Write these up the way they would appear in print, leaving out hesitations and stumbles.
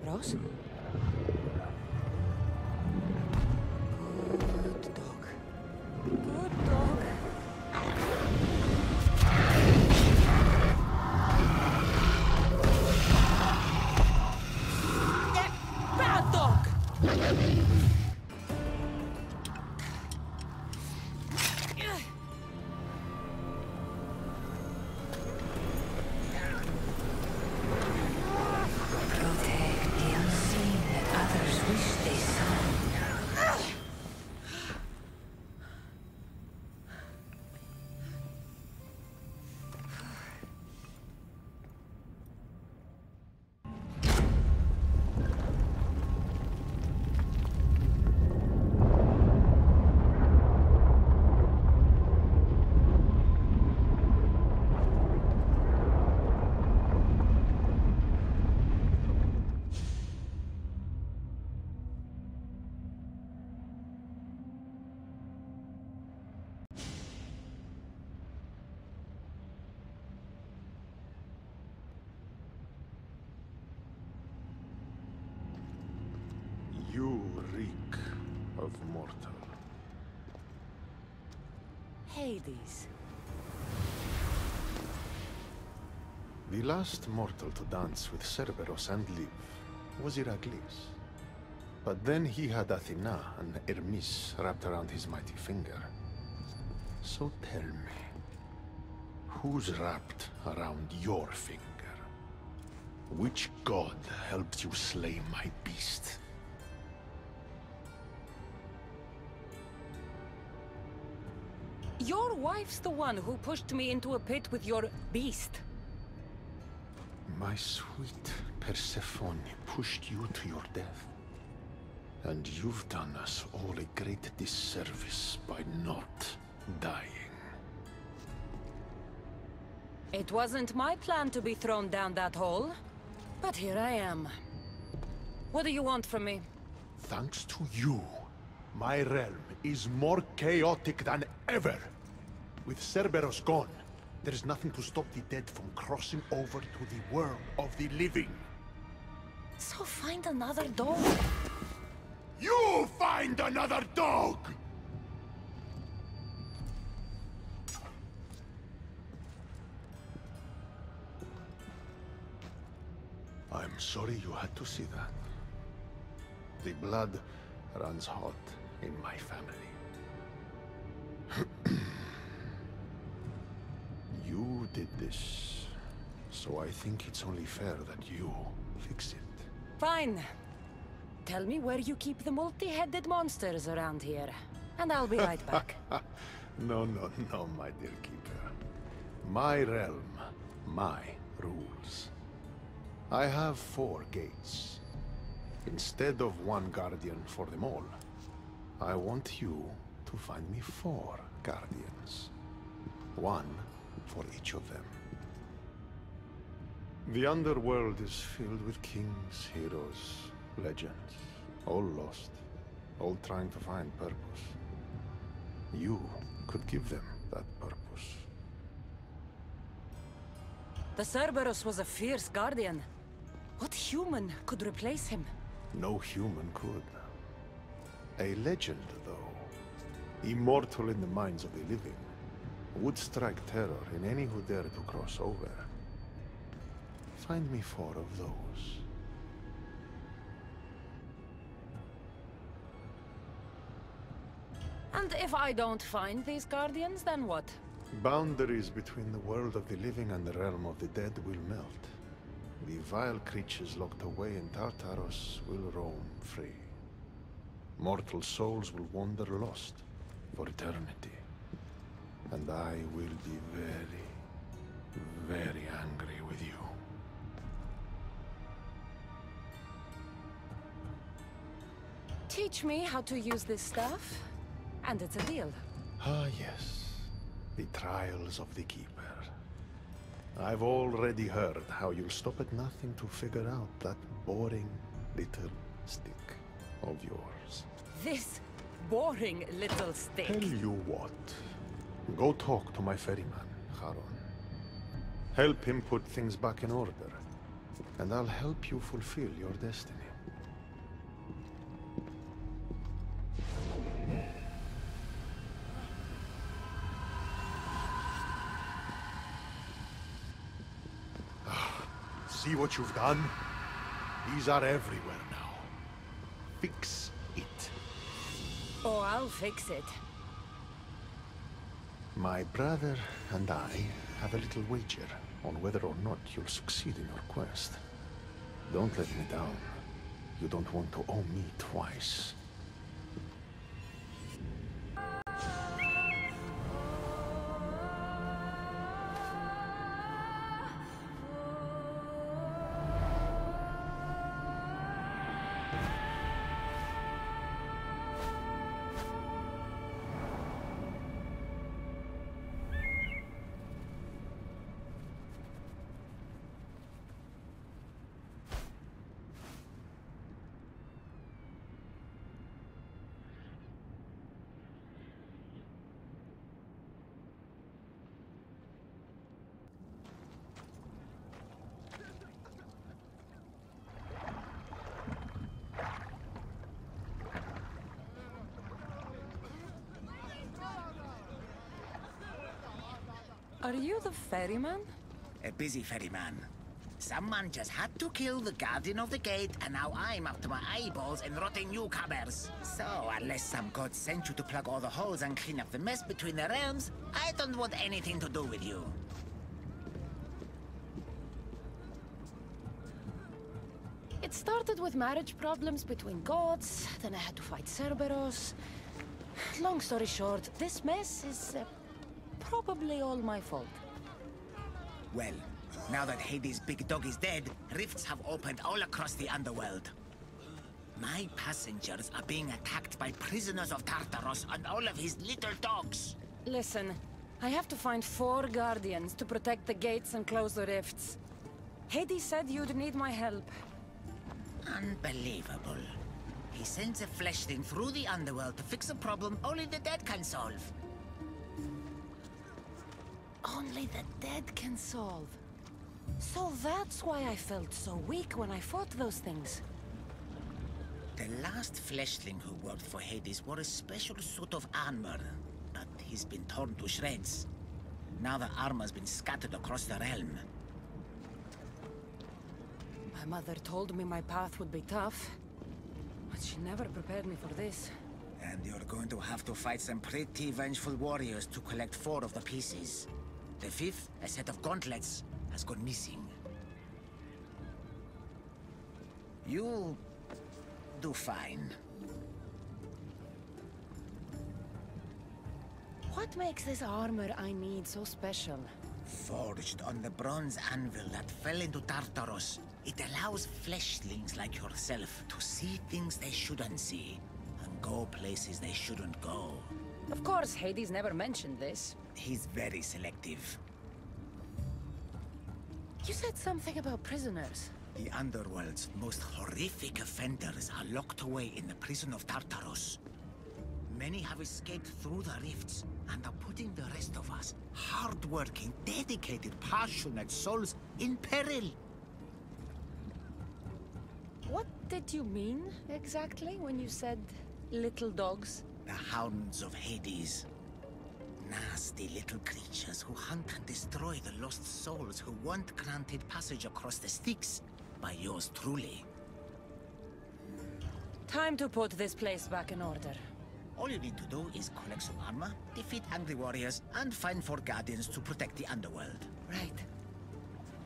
Cerberus? Good dog. Good dog. Bad dog! You reek of mortal. Hades. The last mortal to dance with Cerberus and live was Heracles. But then he had Athena and Hermes wrapped around his mighty finger. So tell me, who's wrapped around your finger? Which god helped you slay my beast? Your wife's the one who pushed me into a pit with your beast. My sweet Persephone pushed you to your death. And you've done us all a great disservice by not dying. It wasn't my plan to be thrown down that hole, but here I am. What do you want from me? Thanks to you, my realm is more chaotic than ever. With Cerberus gone, there is nothing to stop the dead from crossing over to the world of the living. So find another dog. You find another dog! I'm sorry you had to see that. The blood runs hot in my family. You did this, so I think it's only fair that you fix it. Fine. Tell me where you keep the multi-headed monsters around here, and I'll be right back. No, my dear keeper. My realm, my rules. I have 4 gates. Instead of 1 guardian for them all, I want you to find me 4 guardians. 1 for each of them. The underworld is filled with kings, heroes, legends, all lost, all trying to find purpose. You could give them that purpose. The Cerberus was a fierce guardian. What human could replace him? No human could. A legend, though, immortal in the minds of the living, would strike terror in any who dare to cross over. Find me 4 of those. And if I don't find these guardians, then what? Boundaries between the world of the living and the realm of the dead will melt. The vile creatures locked away in Tartarus will roam free. Mortal souls will wander lost for eternity. And I will be very, very angry with you. Teach me how to use this stuff, and it's a deal. Ah, yes. The trials of the Keeper. I've already heard how you'll stop at nothing to figure out that boring little stick of yours. This boring little stick. Tell you what. Go talk to my ferryman, Charon. Help him put things back in order. and I'll help you fulfill your destiny. See what you've done? These are everywhere now. Fix it. Oh, I'll fix it. My brother and I have a little wager on whether or not you'll succeed in your quest. Don't let me down. You don't want to owe me twice. Are you the ferryman? A busy ferryman. Someone just had to kill the guardian of the gate, and now I'm up to my eyeballs in rotting newcomers. So, unless some god sent you to plug all the holes and clean up the mess between the realms, I don't want anything to do with you. It started with marriage problems between gods, then I had to fight Cerberus. Long story short, this mess is probably all my fault. Well, now that Hades' big dog is dead, rifts have opened all across the underworld. My passengers are being attacked by prisoners of Tartaros and all of his little dogs. Listen, I have to find 4 guardians to protect the gates and close the rifts. Hades said you'd need my help. Unbelievable. He sends a fleshling through the underworld to fix a problem only the dead can solve. Only the dead can solve. So that's why I felt so weak when I fought those things. The last fleshling who worked for Hades wore a special suit of armor, but he's been torn to shreds. Now the armor's been scattered across the realm. My mother told me my path would be tough, but she never prepared me for this. And you're going to have to fight some pretty vengeful warriors to collect 4 of the pieces. The 5th, a set of gauntlets, has gone missing. You'll do fine. What makes this armor I need so special? Forged on the bronze anvil that fell into Tartaros, it allows fleshlings like yourself to see things they shouldn't see, and go places they shouldn't go. Of course, Hades never mentioned this. He's very selective. You said something about prisoners. The underworld's most horrific offenders are locked away in the prison of Tartaros. Many have escaped through the rifts, and are putting the rest of us, hard-working, dedicated, passionate souls, in peril. What did you mean, exactly, when you said little dogs? The hounds of Hades. Nasty little creatures who hunt and destroy the lost souls who weren't granted passage across the Styx by yours truly. Time to put this place back in order. All you need to do is collect some armor, defeat angry warriors, and find 4 guardians to protect the underworld. Right.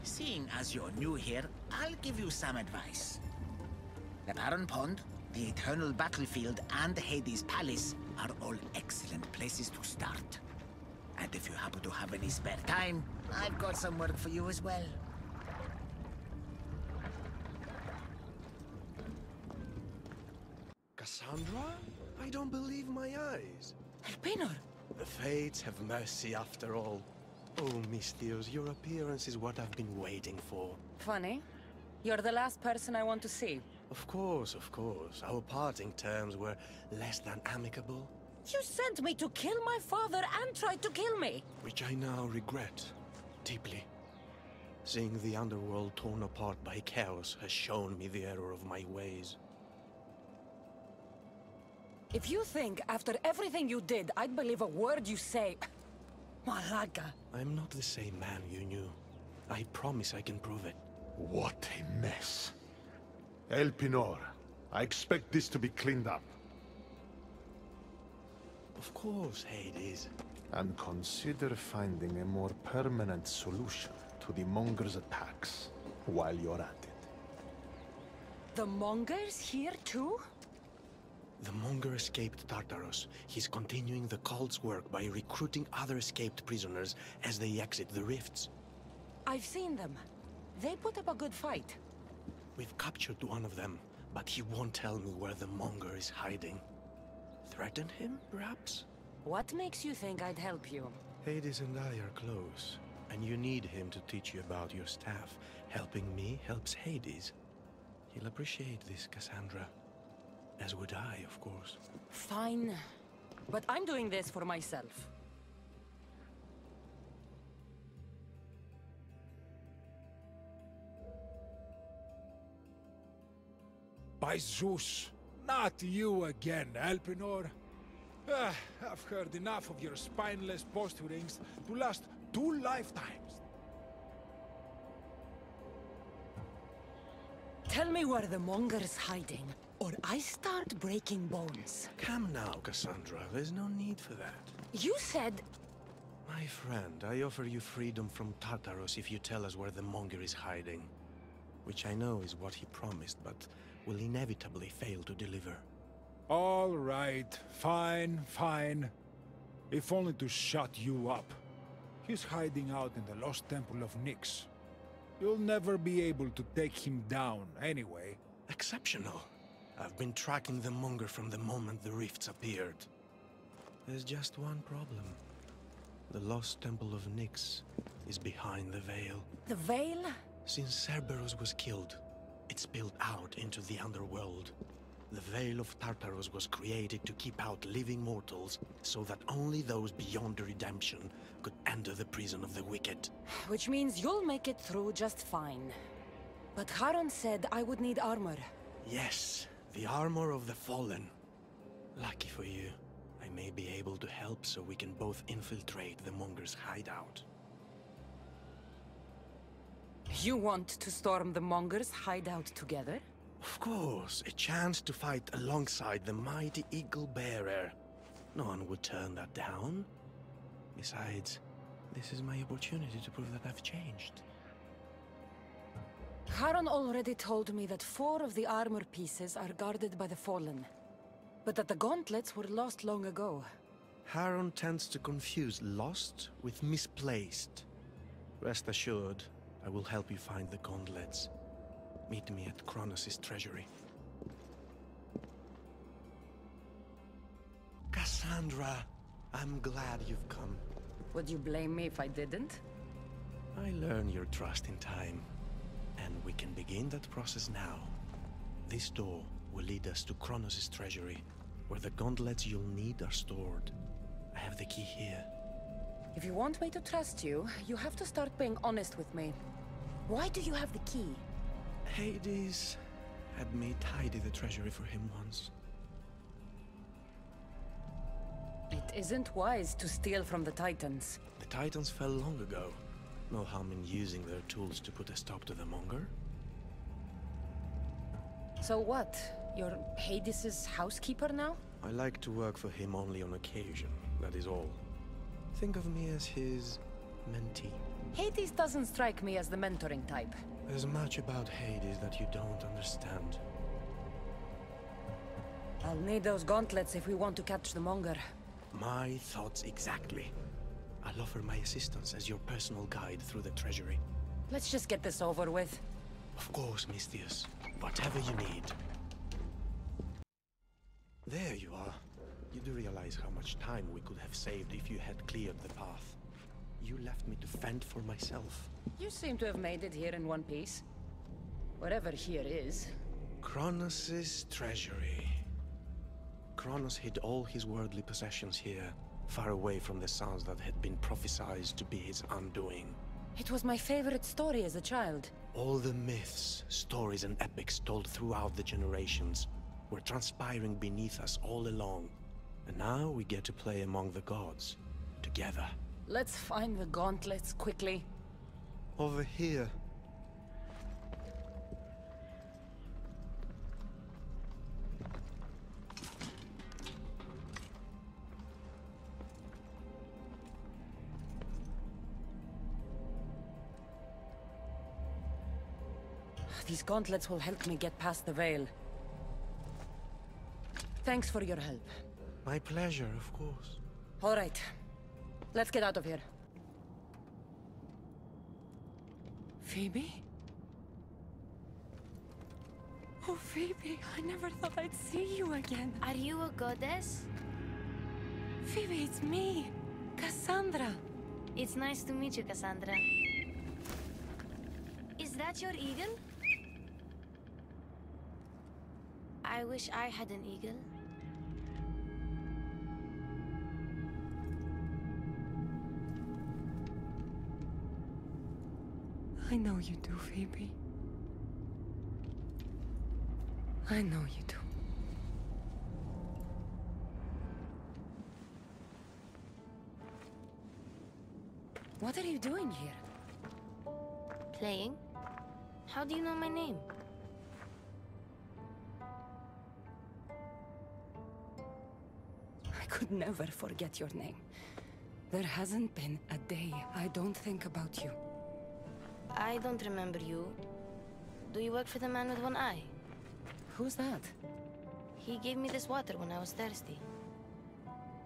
Seeing as you're new here, I'll give you some advice. The Barren Pond, the Eternal Battlefield, and Hades Palace are all excellent places to start. And if you happen to have any spare time, I've got some work for you as well. Cassandra? I don't believe my eyes. Elpenor! The fates have mercy after all. Oh, Mystios, your appearance is what I've been waiting for. Funny. You're the last person I want to see. Of course, of course. Our parting terms were less than amicable. You sent me to kill my father and tried to kill me! Which I now regret. Deeply. Seeing the underworld torn apart by chaos has shown me the error of my ways. If you think, after everything you did, I'd believe a word you say... Malaga. I'm not the same man you knew. I promise I can prove it. What a mess. Elpinor, I expect this to be cleaned up. Of course, Hades. And consider finding a more permanent solution to the Monger's attacks while you're at it. The Mongers here too? The Monger escaped Tartaros. He's continuing the cult's work by recruiting other escaped prisoners as they exit the rifts. I've seen them. They put up a good fight. We've captured one of them, but he won't tell me where the Monger is hiding. Threaten him, perhaps? What makes you think I'd help you? Hades and I are close, and you need him to teach you about your staff. Helping me helps Hades. He'll appreciate this, Cassandra. As would I, of course. Fine. But I'm doing this for myself. By Zeus, not you again, Elpinor. I've heard enough of your spineless posturings to last 2 lifetimes. Tell me where the Monger's hiding, or I start breaking bones. Come now, Cassandra. There's no need for that. You said... My friend, I offer you freedom from Tartaros if you tell us where the Monger is hiding. Which I know is what he promised, but will inevitably fail to deliver. All right, fine, fine. If only to shut you up. He's hiding out in the lost temple of Nyx. You'll never be able to take him down, anyway. Exceptional. I've been tracking the Monger from the moment the rifts appeared. There's just one problem. The lost temple of Nyx is behind the veil. The veil? Since Cerberus was killed, it spilled out into the underworld. The Veil of Tartaros was created to keep out living mortals, so that only those beyond redemption could enter the prison of the wicked. Which means you'll make it through just fine. But Charon said I would need armor. Yes, the armor of the fallen. Lucky for you, I may be able to help so we can both infiltrate the Monger's hideout. You want to storm the Monger's hideout together? Of course, a chance to fight alongside the mighty Eagle-Bearer. No one would turn that down. Besides, this is my opportunity to prove that I've changed. Charon already told me that 4 of the armor pieces are guarded by the Fallen, but that the gauntlets were lost long ago. Charon tends to confuse lost with misplaced. Rest assured, I will help you find the gauntlets. Meet me at Kronos' treasury. Cassandra, I'm glad you've come. Would you blame me if I didn't? I learn your trust in time, and we can begin that process now. This door will lead us to Kronos' treasury, where the gauntlets you'll need are stored. I have the key here. If you want me to trust you, you have to start being honest with me. Why do you have the key? Hades had me tidy the treasury for him once. It isn't wise to steal from the Titans. The Titans fell long ago. No harm in using their tools to put a stop to the Monger. So what? You're Hades' housekeeper now? I like to work for him only on occasion, that is all. Think of me as his mentee. Hades doesn't strike me as the mentoring type. There's much about Hades that you don't understand. I'll need those gauntlets if we want to catch the Monger. My thoughts exactly. I'll offer my assistance as your personal guide through the treasury. Let's just get this over with. Of course, Misthios. Whatever you need. There you are. You do realize how much time we could have saved if you had cleared the path. You left me to fend for myself. You seem to have made it here in one piece. Whatever here is. Kronos' treasury. Kronos hid all his worldly possessions here, far away from the sons that had been prophesied to be his undoing. It was my favorite story as a child. All the myths, stories, and epics told throughout the generations were transpiring beneath us all along. And now we get to play among the gods, together. Let's find the gauntlets quickly. Over here. These gauntlets will help me get past the veil. Thanks for your help. My pleasure, of course. All right. Let's get out of here. Phoebe? Oh, Phoebe, I never thought I'd see you again. Are you a goddess? Phoebe, it's me, Cassandra. It's nice to meet you, Cassandra. Is that your eagle? I wish I had an eagle. I know you do, Phoebe. I know you do. What are you doing here? Playing? How do you know my name? I could never forget your name. There hasn't been a day I don't think about you. I don't remember you. Do you work for the man with one eye? Who's that? He gave me this water when I was thirsty.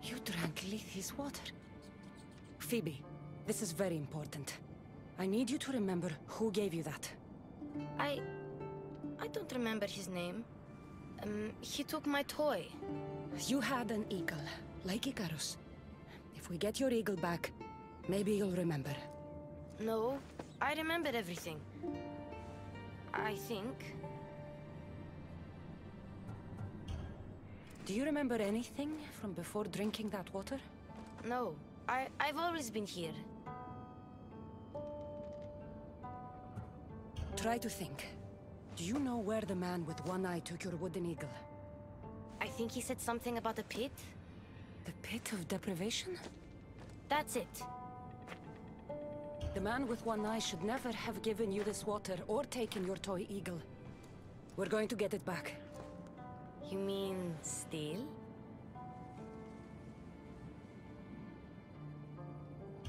You drank Lethe's water. Phoebe, this is very important. I need you to remember who gave you that. I don't remember his name. He took my toy. You had an eagle, like Icarus. If we get your eagle back, maybe you'll remember. No, I remember everything. I think. Do you remember anything from before drinking that water? No, I've always been here. Try to think. Do you know where the man with one eye took your wooden eagle? I think he said something about a pit. The pit of deprivation? That's it. The man with one eye should never have given you this water or taken your toy eagle. We're going to get it back. You mean steal?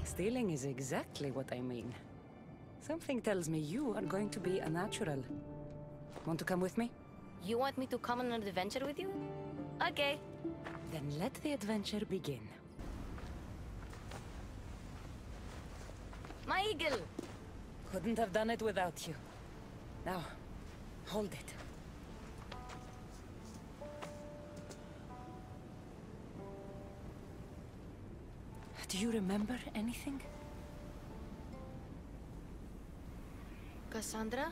Stealing is exactly what I mean. Something tells me you are going to be a natural. Want to come with me? You want me to come on an adventure with you? Okay. Then let the adventure begin. My eagle! Couldn't have done it without you. Now, hold it. Do you remember anything? Cassandra?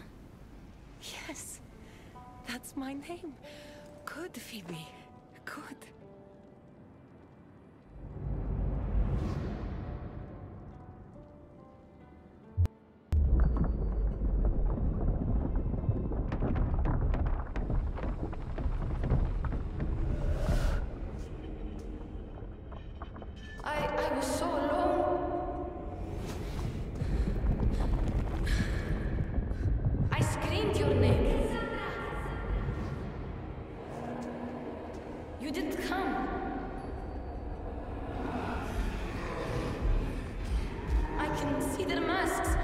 Yes, that's my name. Good, Phoebe. Good. I was so alone. I screamed your name. You didn't come. I can see their masks.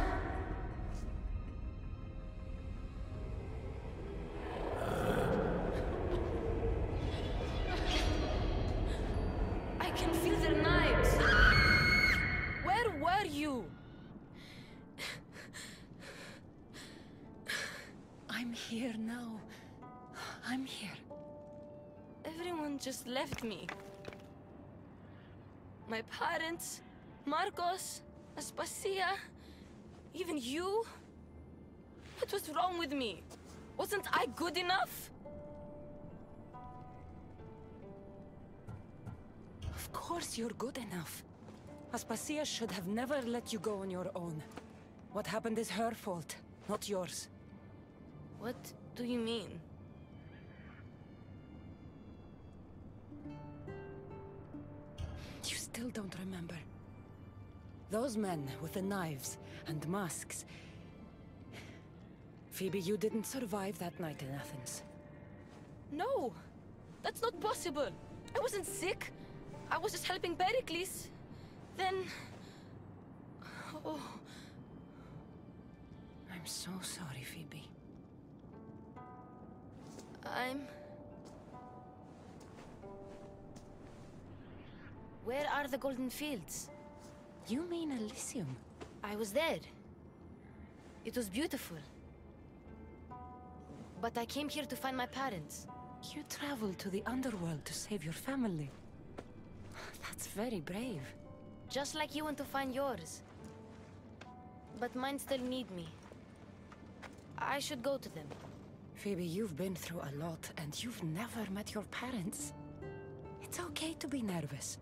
I can feel their knives. Where were you? I'm here now. I'm here. Everyone just left me. My parents, Marcos, Aspasia, even you. What was wrong with me? Wasn't I good enough? Of course you're good enough. Aspasia should have never let you go on your own. What happened is her fault, not yours. What do you mean? You still don't remember. Those men with the knives and masks. Phoebe, you didn't survive that night in Athens. No! That's not possible! I wasn't sick! I was just helping Pericles. Then... Oh... I'm so sorry, Phoebe. Where are the Golden Fields? You mean Elysium? I was there. It was beautiful. But I came here to find my parents. You traveled to the underworld to save your family. That's very brave. Just like you went to find yours. But mine still need me. I should go to them. Phoebe, you've been through a lot, and you've never met your parents. It's okay to be nervous.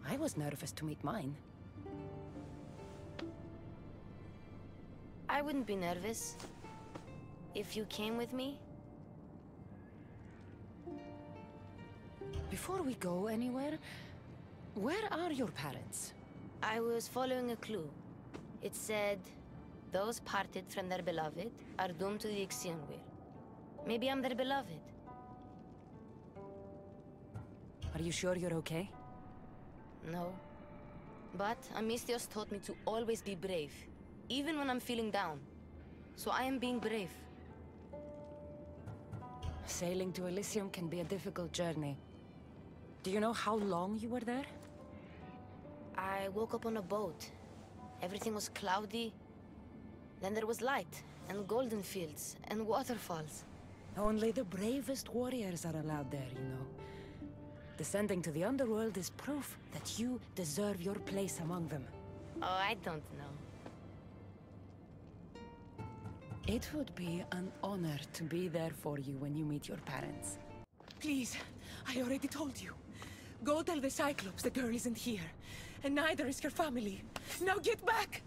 I was nervous to meet mine. I wouldn't be nervous if you came with me. Before we go anywhere, where are your parents? I was following a clue. It said, those parted from their beloved are doomed to the Ixion Wheel. Maybe I'm their beloved. Are you sure you're okay? No. But Amistios taught me to always be brave, even when I'm feeling down. So I am being brave. Sailing to Elysium can be a difficult journey. Do you know how long you were there? I woke up on a boat. Everything was cloudy. Then there was light, and golden fields, and waterfalls. Only the bravest warriors are allowed there, you know. Descending to the underworld is proof that you deserve your place among them. Oh, I don't know. It would be an honor to be there for you when you meet your parents. Please, I already told you. Go tell the Cyclops the girl isn't here, and neither is her family. Now get back!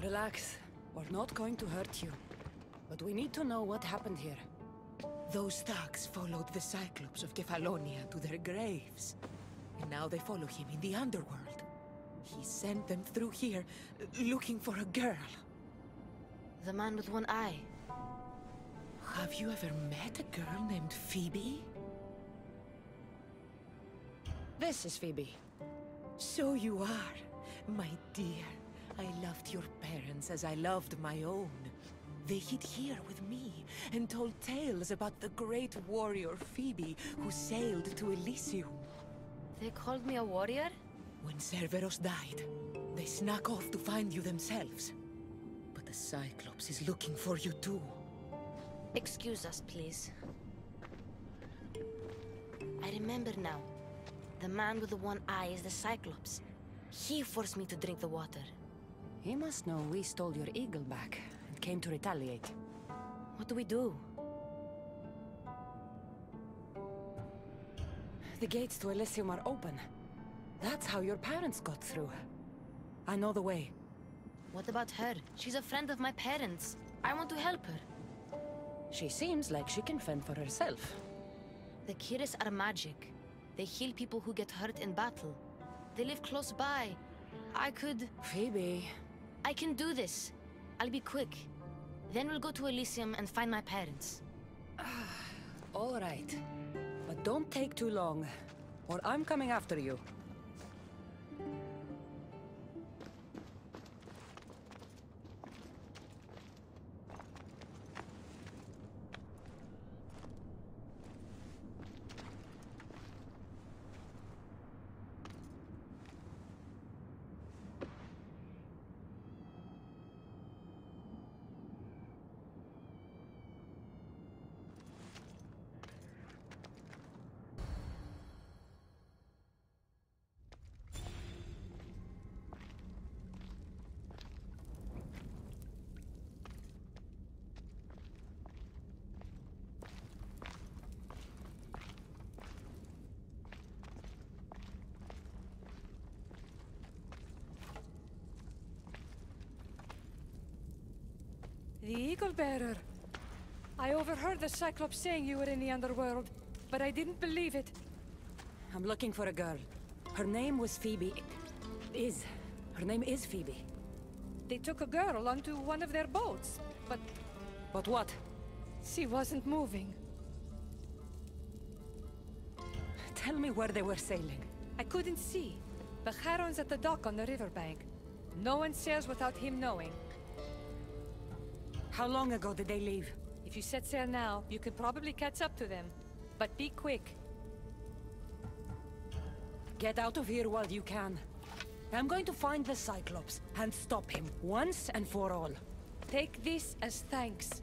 Relax. We're not going to hurt you. But we need to know what happened here. Those thugs followed the Cyclops of Kefalonia to their graves. And now they follow him in the underworld. He sent them through here, looking for a girl. The man with one eye. Have you ever met a girl named Phoebe? This is Phoebe. So you are, my dear. I loved your parents as I loved my own. They hid here with me and told tales about the great warrior Phoebe who sailed to Elysium. They called me a warrior? When Cerberus died, they snuck off to find you themselves. But the Cyclops is looking for you too. Excuse us, please. I remember now. The man with the one eye is the Cyclops. He forced me to drink the water. He must know we stole your eagle back and came to retaliate. What do we do? The gates to Elysium are open. That's how your parents got through. I know the way. What about her? She's a friend of my parents. I want to help her. She seems like she can fend for herself. The Kiris are magic. They heal people who get hurt in battle. They live close by. I could... Phoebe... I can do this. I'll be quick. Then we'll go to Elysium and find my parents. All right. But don't take too long, or I'm coming after you. The Eagle Bearer. I overheard the Cyclops saying you were in the underworld, but I didn't believe it. I'm looking for a girl. Her name was Phoebe. Her name is Phoebe. They took a girl onto one of their boats, but But what? she wasn't moving. Tell me where they were sailing. I couldn't see. The Charon's at the dock on the riverbank. No one sails without him knowing. How long ago did they leave? If you set sail now, you could probably catch up to them. But be quick. Get out of here while you can. I'm going to find the Cyclops and stop him once and for all. Take this as thanks.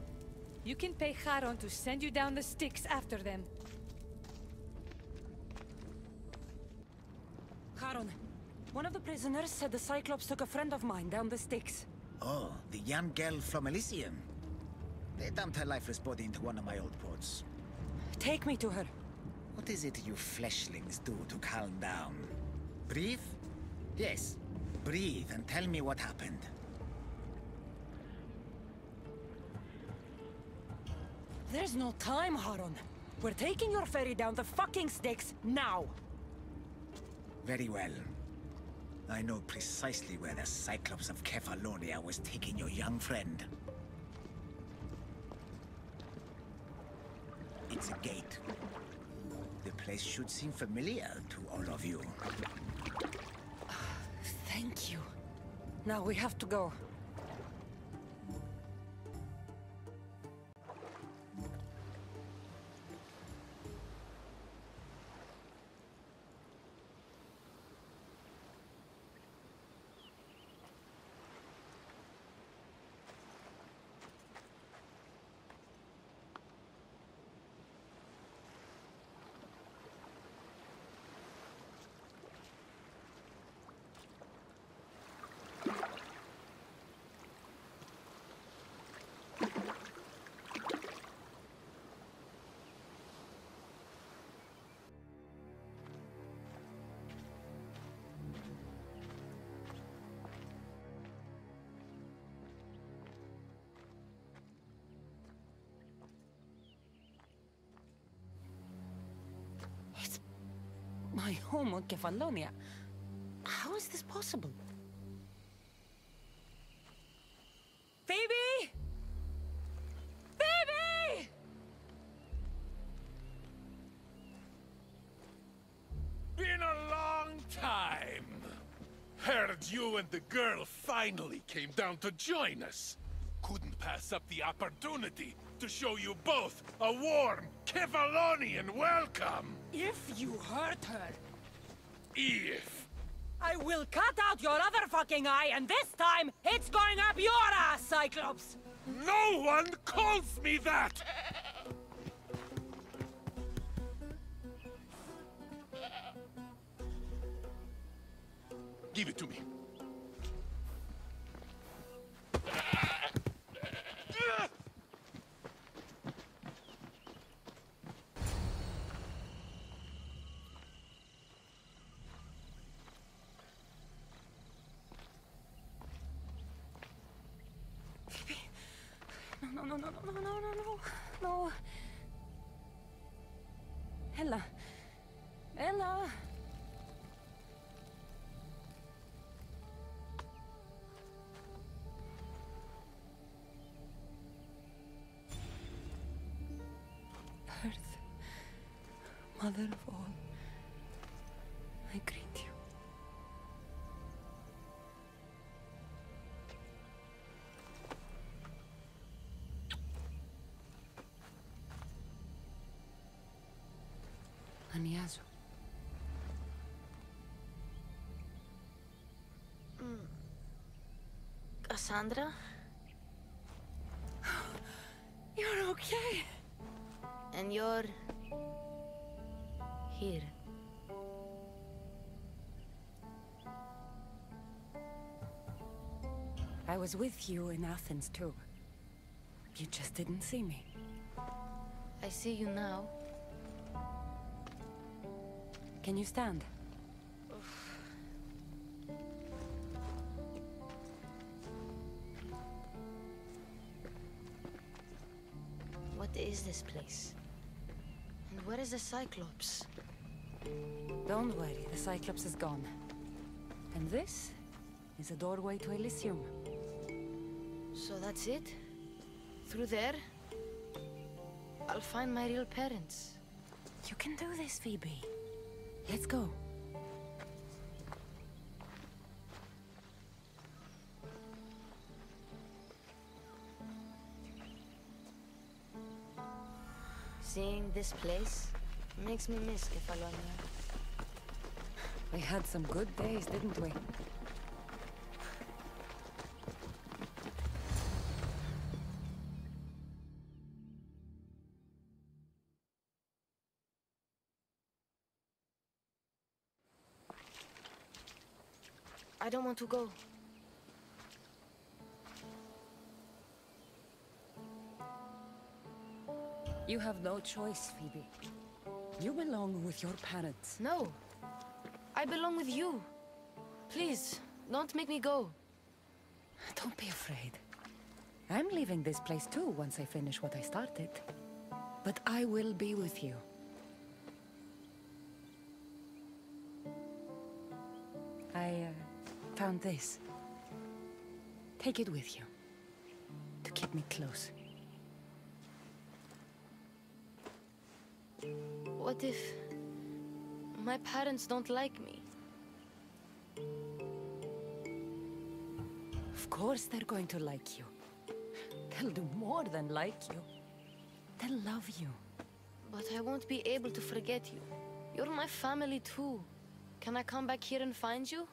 You can pay Charon to send you down the Styx after them. Charon, one of the prisoners said the Cyclops took a friend of mine down the Styx. Oh, the young girl from Elysium. They dumped her lifeless body into one of my old ports. Take me to her. What is it you fleshlings do to calm down? Breathe? Yes, breathe and tell me what happened. There's no time, Charon. We're taking your ferry down the fucking Styx now. Very well. I know precisely where the Cyclops of Kefalonia was taking your young friend. It's a gate. The place should seem familiar to all of you. Thank you. Now we have to go. My home on Kefalonia. How is this possible? Phoebe! Phoebe! Been a long time. Heard you and the girl finally came down to join us. Couldn't pass up the opportunity to show you both a warm Kefalonian welcome. If you hurt her, If. I will cut out your other fucking eye, and this time, it's going up your ass, Cyclops! No one calls me that! Give it to me. No. Ella. Ella. Earth, Mother of all, I greet you. Aniazo. Cassandra? You're okay. And you're... here. I was with you in Athens, too. You just didn't see me. I see you now. Can you stand? is this place? And where is the Cyclops? Don't worry, the Cyclops is gone. And this is a doorway to Elysium. So that's it? Through there? I'll find my real parents. You can do this, Phoebe. Let's go. Seeing this place makes me miss Kefalonia. We had some good days, didn't we? I don't want to go. You have no choice, Phoebe. You belong with your parents. No. I belong with you. Please, don't make me go. Don't be afraid. I'm leaving this place too once I finish what I started. But I will be with you. I found this. Take it with you. To keep me close. What if my parents don't like me? Of course they're going to like you. They'll do more than like you. They'll love you. But I won't be able to forget you. You're my family too. Can I come back here and find you?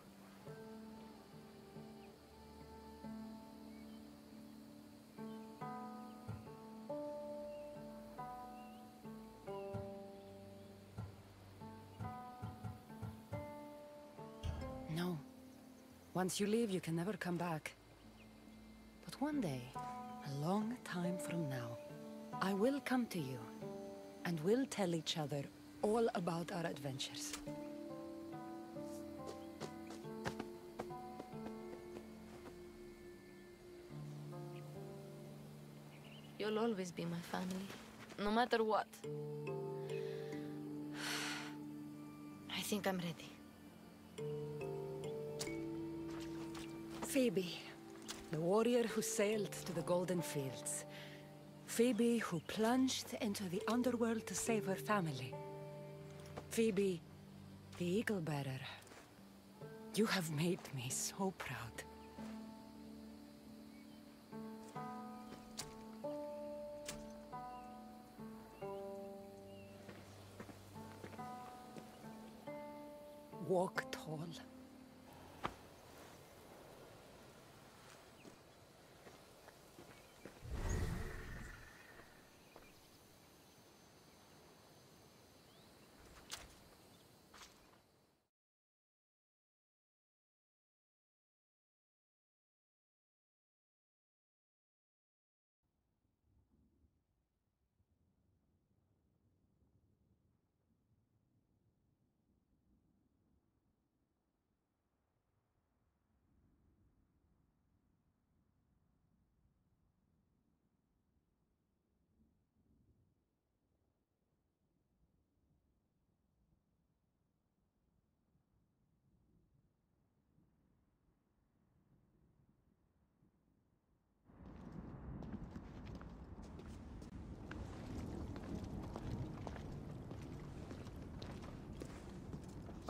No. Once you leave, you can never come back. But one day, a long time from now, I will come to you, and we'll tell each other all about our adventures. You'll always be my family, no matter what. I think I'm ready. Phoebe, the warrior who sailed to the Golden Fields. Phoebe who plunged into the underworld to save her family. Phoebe, the Eagle Bearer. You have made me so proud. Walk tall.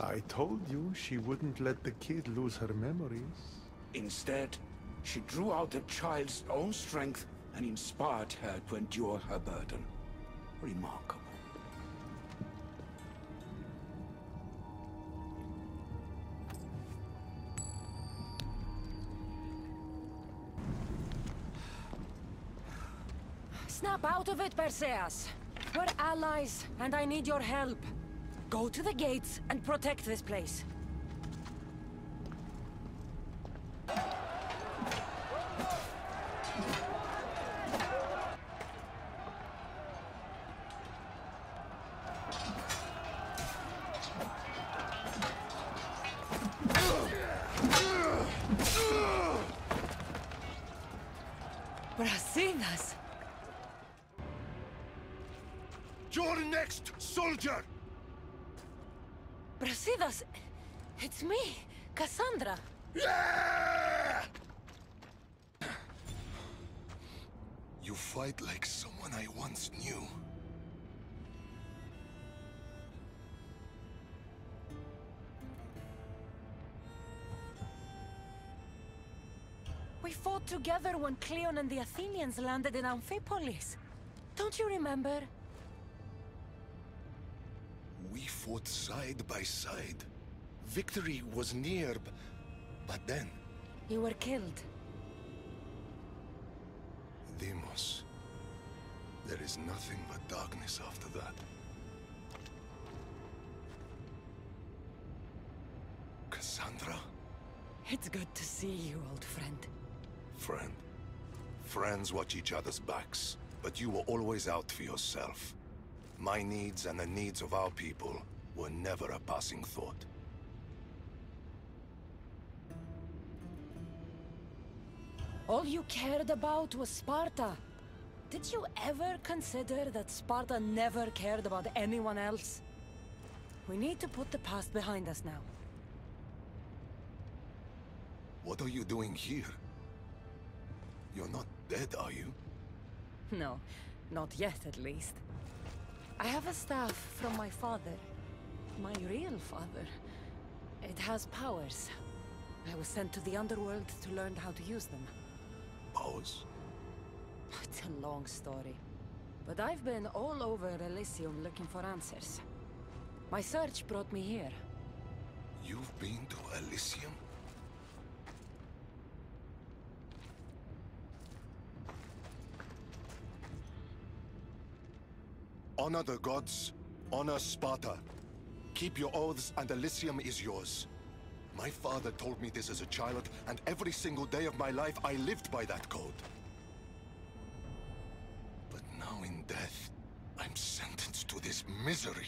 I told you she wouldn't let the kid lose her memories. Instead, she drew out the child's own strength and inspired her to endure her burden. Remarkable. Snap out of it, Perseus! We're allies, and I need your help. Go to the gates and protect this place. Brasinas! You're next, soldier! Brasidas, it's me, Cassandra. Yeah! You fight like someone I once knew. We fought together when Cleon and the Athenians landed in Amphipolis. Don't you remember? We fought side by side. Victory was near, but then... You were killed. Deimos. There is nothing but darkness after that. Cassandra? It's good to see you, old friend. Friend. Friends watch each other's backs, but you were always out for yourself. My needs and the needs of our people were never a passing thought. All you cared about was Sparta. Did you ever consider that Sparta never cared about anyone else? We need to put the past behind us now. What are you doing here? You're not dead, are you? No, not yet at least. I have a staff from my father. My real father. It has powers. I was sent to the underworld to learn how to use them. Powers? It's a long story. But I've been all over Elysium looking for answers. My search brought me here. You've been to Elysium? Honor the gods. Honor Sparta. Keep your oaths and Elysium is yours. My father told me this as a child, and every single day of my life I lived by that code. But now in death, I'm sentenced to this misery.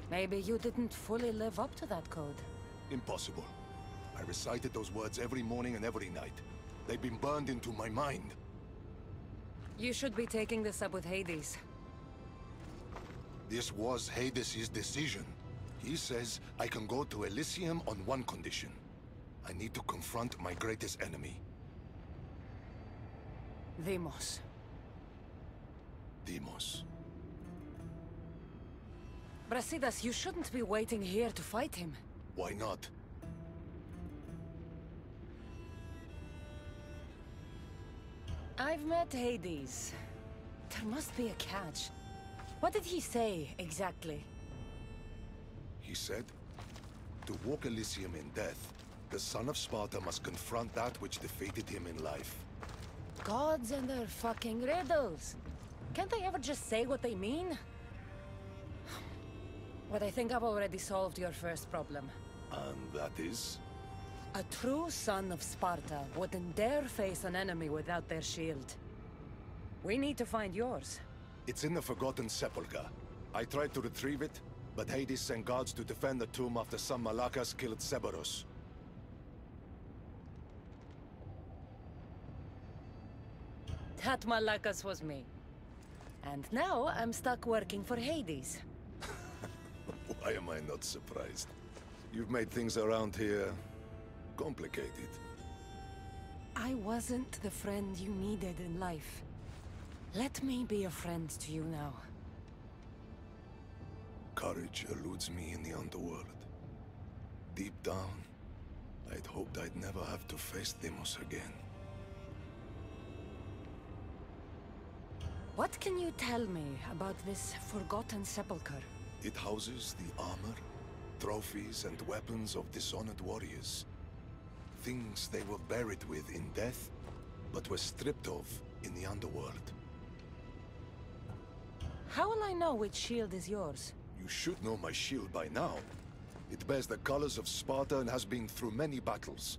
Maybe you didn't fully live up to that code. Impossible. I recited those words every morning and every night. They've been burned into my mind. You should be taking this up with Hades. This was Hades' decision. He says I can go to Elysium on one condition. I need to confront my greatest enemy. Deimos. Deimos. Brasidas, you shouldn't be waiting here to fight him. Why not? I've met Hades. There must be a catch. What did he say, exactly? He said, to walk Elysium in death, the son of Sparta must confront that which defeated him in life. Gods and their fucking riddles. Can't they ever just say what they mean? But I think I've already solved your first problem. And that is? A true son of Sparta wouldn't dare face an enemy without their shield. We need to find yours. It's in the Forgotten Sepulchre. I tried to retrieve it, but Hades sent guards to defend the tomb after some Malakas killed Cerberus. That Malakas was me. And now I'm stuck working for Hades. Why am I not surprised? You've made things around here complicated. I wasn't the friend you needed in life. Let me be a friend to you now. Courage eludes me in the underworld. Deep down, I'd hoped I'd never have to face Deimos again. What can you tell me about this Forgotten Sepulchre? It houses the armor, trophies, and weapons of dishonored warriors. Things they were buried with in death, but were stripped of in the underworld. How will I know which shield is yours? You should know my shield by now. It bears the colors of Sparta and has been through many battles.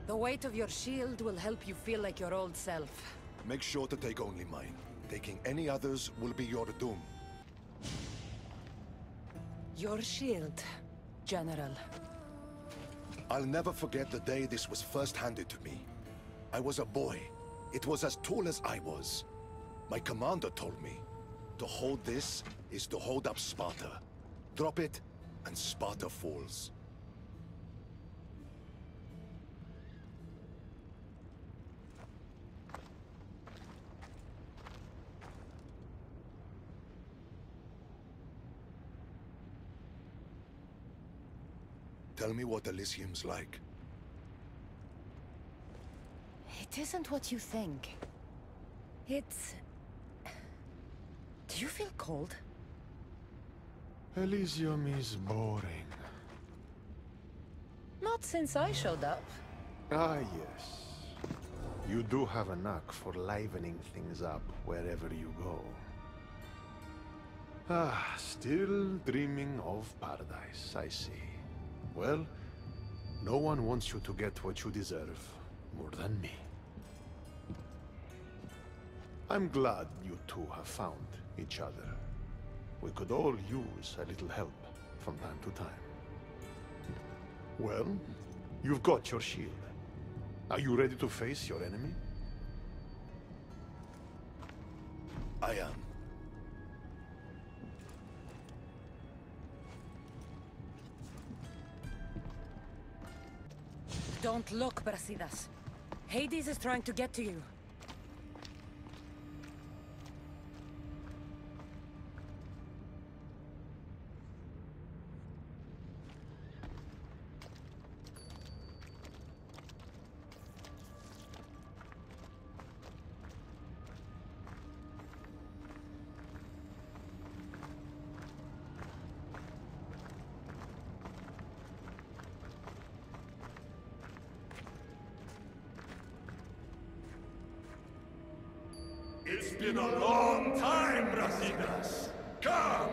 The weight of your shield will help you feel like your old self. Make sure to take only mine. Taking any others will be your doom. Your shield, General. I'll never forget the day this was first handed to me. I was a boy. It was as tall as I was. My commander told me, to hold this is to hold up Sparta. Drop it, and Sparta falls. Tell me what Elysium's like. It isn't what you think. It's... Do you feel cold? Elysium is boring. Not since I showed up. Ah, yes. You do have a knack for livening things up wherever you go. Ah, still dreaming of paradise, I see. Well, no one wants you to get what you deserve more than me. I'm glad you two have found each other. We could all use a little help from time to time. Well, you've got your shield. Are you ready to face your enemy? I am. Don't look, Brasidas. Hades is trying to get to you. It's been a long time, Brasidas. Come,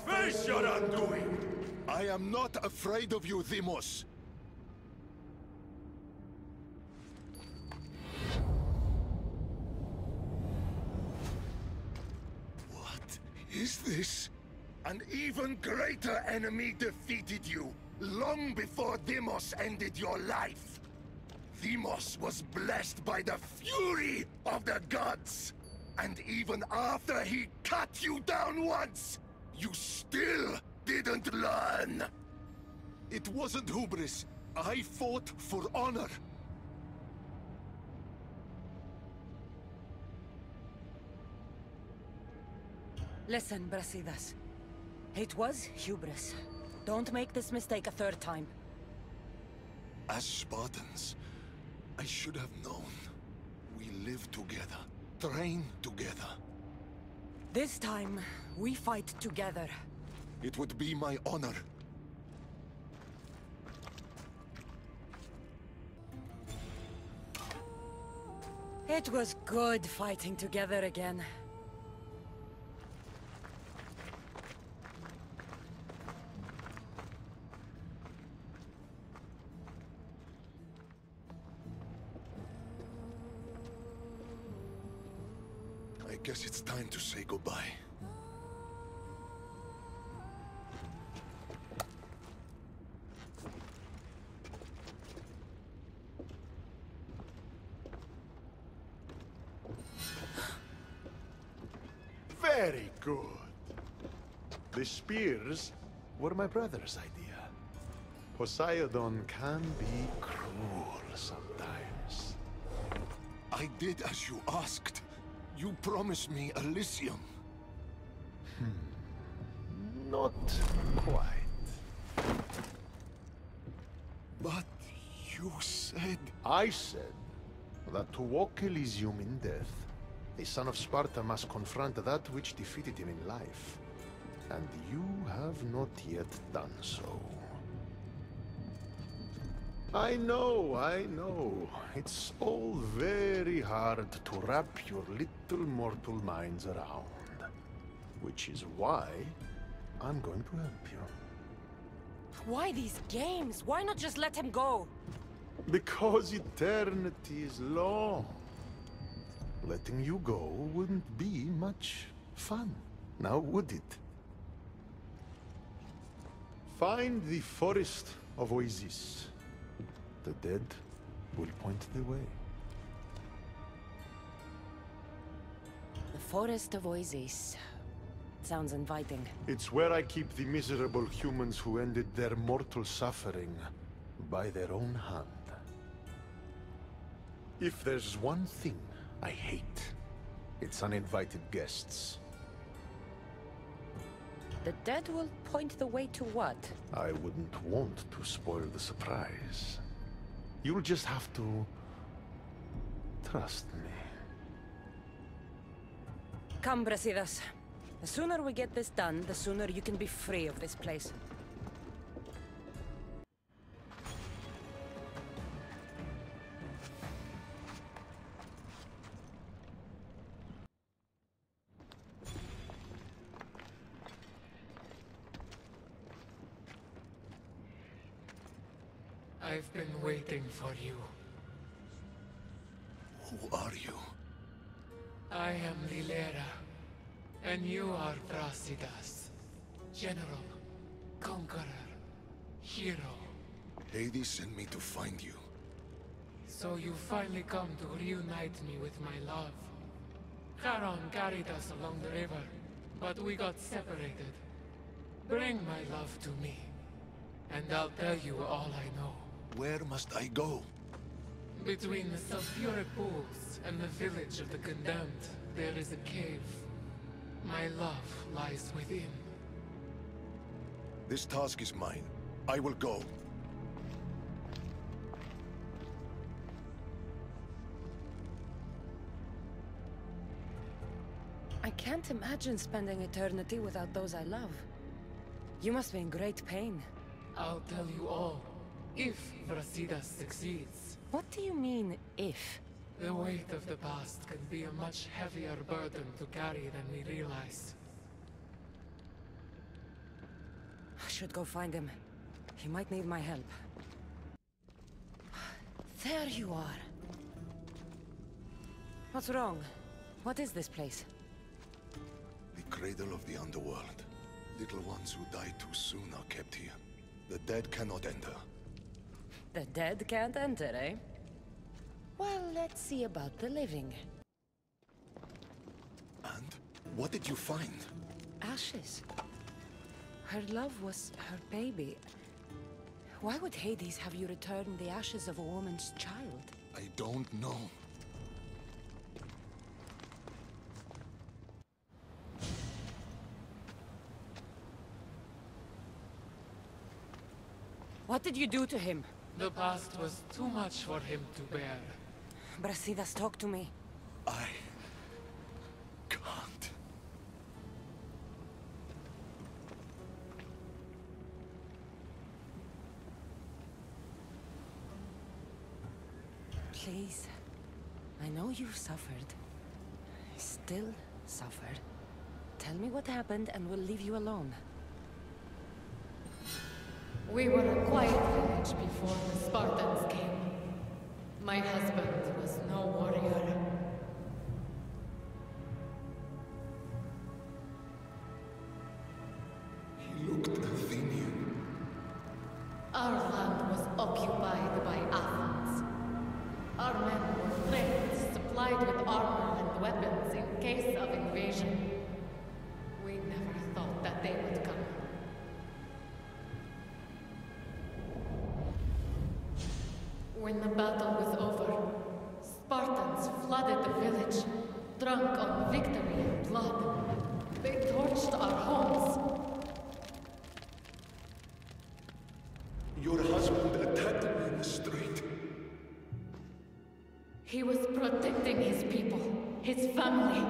face your undoing. I am not afraid of you, Deimos. What is this? An even greater enemy defeated you, long before Deimos ended your life. Deimos was blessed by the fury of the gods. And even after he cut you down once, you still didn't learn. It wasn't hubris. I fought for honor. Listen, Brasidas. It was hubris. Don't make this mistake a third time. As Spartans, I should have known. We live together. Train together. This time, we fight together. It would be my honor. It was good fighting together again. I guess it's time to say goodbye. Very good. The spears were my brother's idea. Poseidon can be cruel sometimes. I did as you asked. You promised me Elysium. Not quite. But you said... I said that to walk Elysium in death, a son of Sparta must confront that which defeated him in life. And you have not yet done so. I know. It's all very hard to wrap your little mortal minds around. Which is why I'm going to help you. Why these games? Why not just let him go? Because eternity is long. Letting you go wouldn't be much fun, now would it? Find the forest of Oasis. The dead will point the way. The Forest of Oasis. Sounds inviting. It's where I keep the miserable humans who ended their mortal suffering by their own hand. If there's one thing I hate, it's uninvited guests. The dead will point the way to what? I wouldn't want to spoil the surprise. You'll just have to trust me. Come, Brasidas. The sooner we get this done, the sooner you can be free of this place. I've been waiting for you. Who are you? I am Lilera, and you are Brasidas. General, conqueror, hero. Hades sent me to find you. So you finally come to reunite me with my love. Charon carried us along the river, but we got separated. Bring my love to me, and I'll tell you all I know. Where must I go? Between the sulfuric pools and the village of the condemned, there is a cave. My love lies within. This task is mine. I will go. I can't imagine spending eternity without those I love. You must be in great pain. I'll tell you all, if Brasidas succeeds. What do you mean, if? The weight of the past can be a much heavier burden to carry than we realize. I should go find him. He might need my help. There you are. What's wrong? What is this place? The cradle of the underworld. Little ones who die too soon are kept here. The dead cannot enter. The dead can't enter, eh? Well, let's see about the living. And? What did you find? Ashes. Her love was her baby. Why would Hades have you return the ashes of a woman's child? I don't know. What did you do to him? The past was too much for him to bear. Brasidas, talk to me. I can't. Please. I know you've suffered. Still suffer. Tell me what happened and we'll leave you alone. We were a quiet village before the Spartans came. My husband was no warrior. He looked Athenian. Our land was occupied by Athens. Our men were trained, supplied with armor and weapons in case of invasion. We never thought that they would come. When the battle was over, Spartans flooded the village, drunk on victory and blood. They torched our homes. Your husband attacked me in the street. He was protecting his people, his family.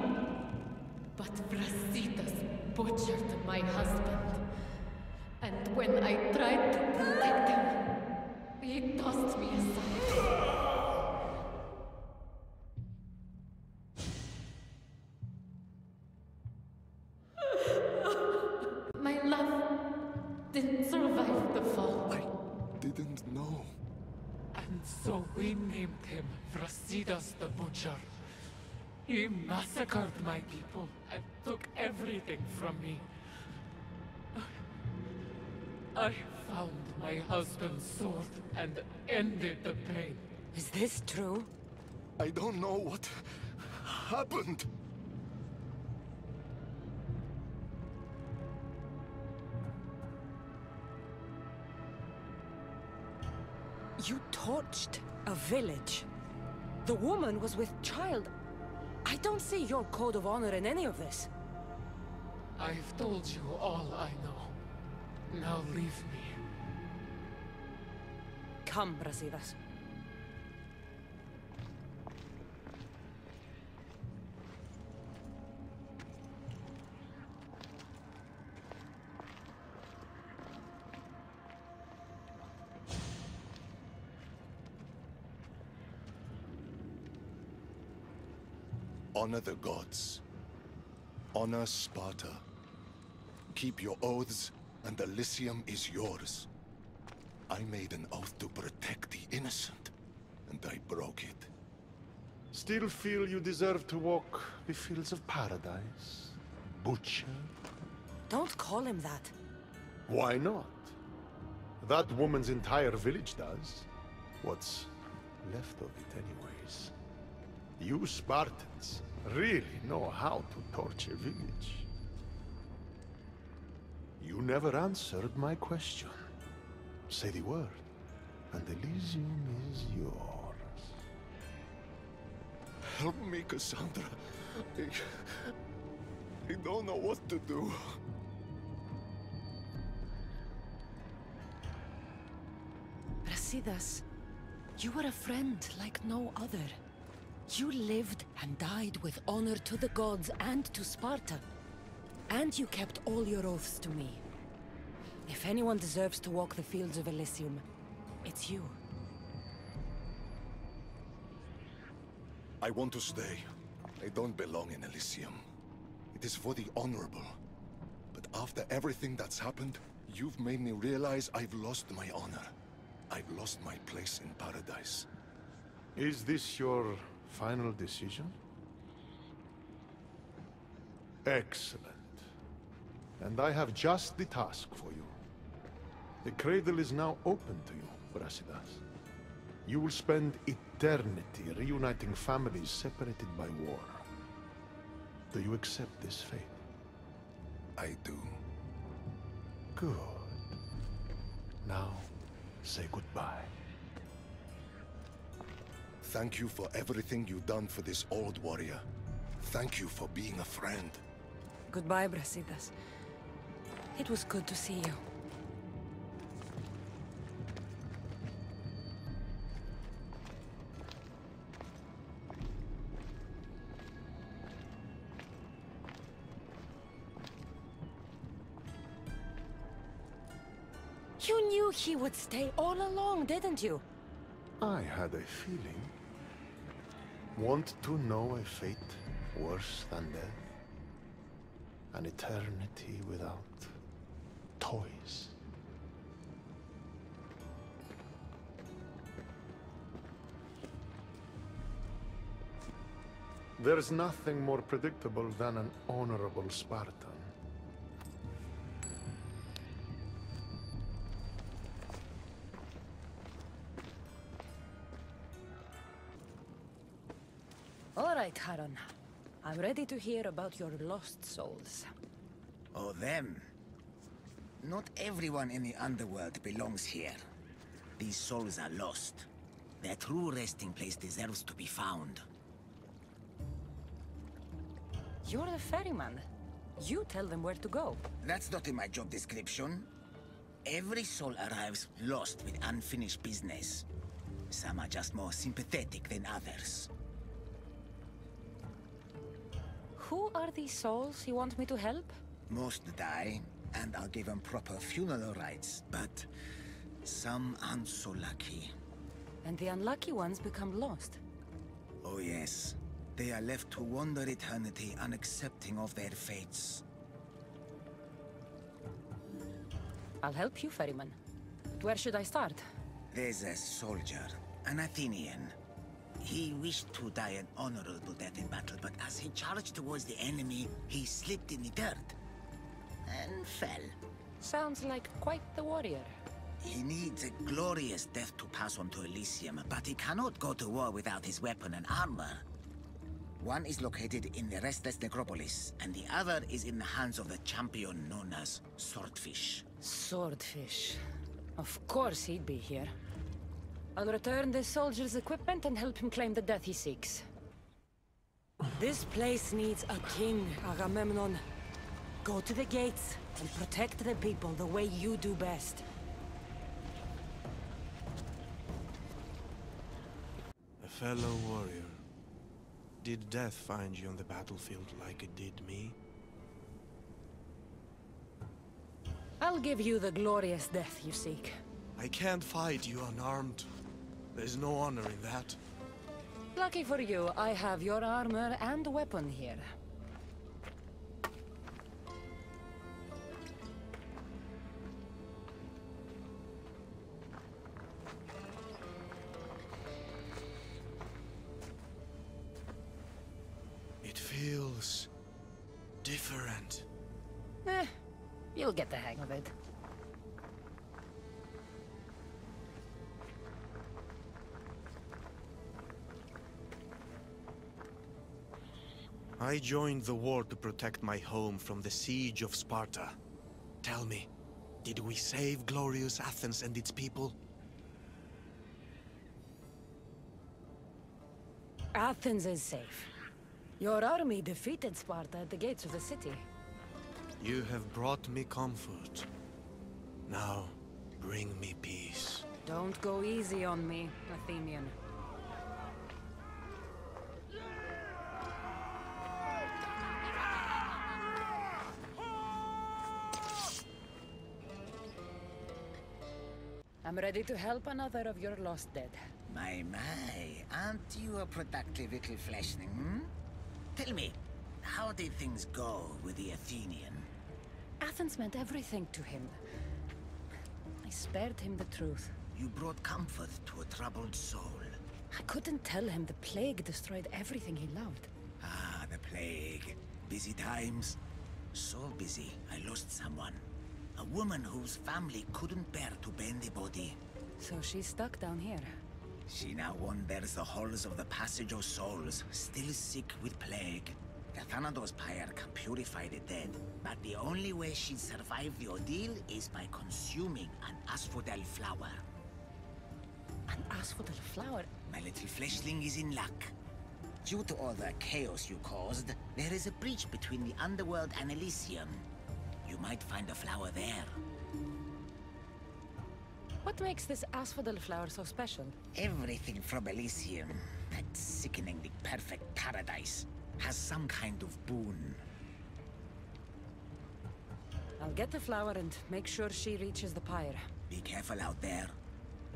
But Brasidas butchered my husband. And when I tried to protect him, he tossed me aside. My love didn't survive the fall. I didn't know. And so we named him Brasidas the Butcher. He massacred my people and took everything from me. I found my husband's sword and ended the pain. Is this true? I don't know what happened. You torched a village. The woman was with child. I don't see your code of honor in any of this. I've told you all I know. Now leave me. Come, Brasidas. Honor the gods. Honor Sparta. Keep your oaths, and Elysium is yours. I made an oath to protect the innocent, and I broke it. Still feel you deserve to walk the fields of paradise, Butcher? Don't call him that. Why not? That woman's entire village does. What's left of it anyways. You Spartans really know how to torch a village. You never answered my question. Say the word, and Elysium is yours. Help me, Cassandra. I don't know what to do. Brasidas, you were a friend like no other. You lived and died with honor to the gods and to Sparta. And you kept all your oaths to me. If anyone deserves to walk the fields of Elysium, it's you. I want to stay. I don't belong in Elysium. It is for the honorable. But after everything that's happened, you've made me realize I've lost my honor. I've lost my place in paradise. Is this your final decision? Excellent. And I have just the task for you. The cradle is now open to you, Brasidas. You will spend eternity reuniting families separated by war. Do you accept this fate? I do. Good. Now, say goodbye. Thank you for everything you've done for this old warrior. Thank you for being a friend. Goodbye, Brasidas. It was good to see you. You knew he would stay all along, didn't you? I had a feeling. Want to know a fate worse than death? An eternity without toys. There's nothing more predictable than an honorable Spartan. All right, Haron. I'm ready to hear about your lost souls. Oh, them. Not everyone in the underworld belongs here. These souls are lost. Their true resting place deserves to be found. You're the ferryman. You tell them where to go. That's not in my job description. Every soul arrives lost with unfinished business. Some are just more sympathetic than others. Who are these souls you want me to help? Most die, and I'll give them proper funeral rites, but some aren't so lucky. And the unlucky ones become lost. Oh yes. They are left to wander eternity, unaccepting of their fates. I'll help you, ferryman. Where should I start? There's a soldier, an Athenian. He wished to die an honorable death in battle, but as he charged towards the enemy, he slipped in the dirt and fell. Sounds like quite the warrior. He needs a glorious death to pass on to Elysium, but he cannot go to war without his weapon and armor. One is located in the Restless Necropolis, and the other is in the hands of the champion known as Swordfish. Swordfish. Of course he'd be here. I'll return the soldier's equipment and help him claim the death he seeks. This place needs a king, Agamemnon. Go to the gates and protect the people the way you do best. A fellow warrior. Did death find you on the battlefield like it did me? I'll give you the glorious death you seek. I can't fight you unarmed. There's no honor in that. Lucky for you, I have your armor and weapon here. It feels different. You'll get the hang of it. I joined the war to protect my home from the siege of Sparta. Tell me, did we save glorious Athens and its people? Athens is safe. Your army defeated Sparta at the gates of the city. You have brought me comfort. Now, bring me peace. Don't go easy on me, Athenian. I'm ready to help another of your lost dead. My, aren't you a productive little fleshling, hmm? Tell me, how did things go with the Athenian? Athens meant everything to him. I spared him the truth. You brought comfort to a troubled soul. I couldn't tell him the plague destroyed everything he loved. Ah, the plague. Busy times. So busy, I lost someone. A woman whose family couldn't bear to bend the body. So she's stuck down here. She now wanders the halls of the Passage of Souls, still sick with plague. The Thanatos pyre can purify the dead, but the only way she'd survive the ordeal is by consuming an asphodel flower. An asphodel flower? My little fleshling is in luck. Due to all the chaos you caused, there is a breach between the underworld and Elysium. You might find a flower there. What makes this asphodel flower so special? Everything from Elysium, that sickeningly perfect paradise, has some kind of boon. I'll get the flower and make sure she reaches the pyre. Be careful out there.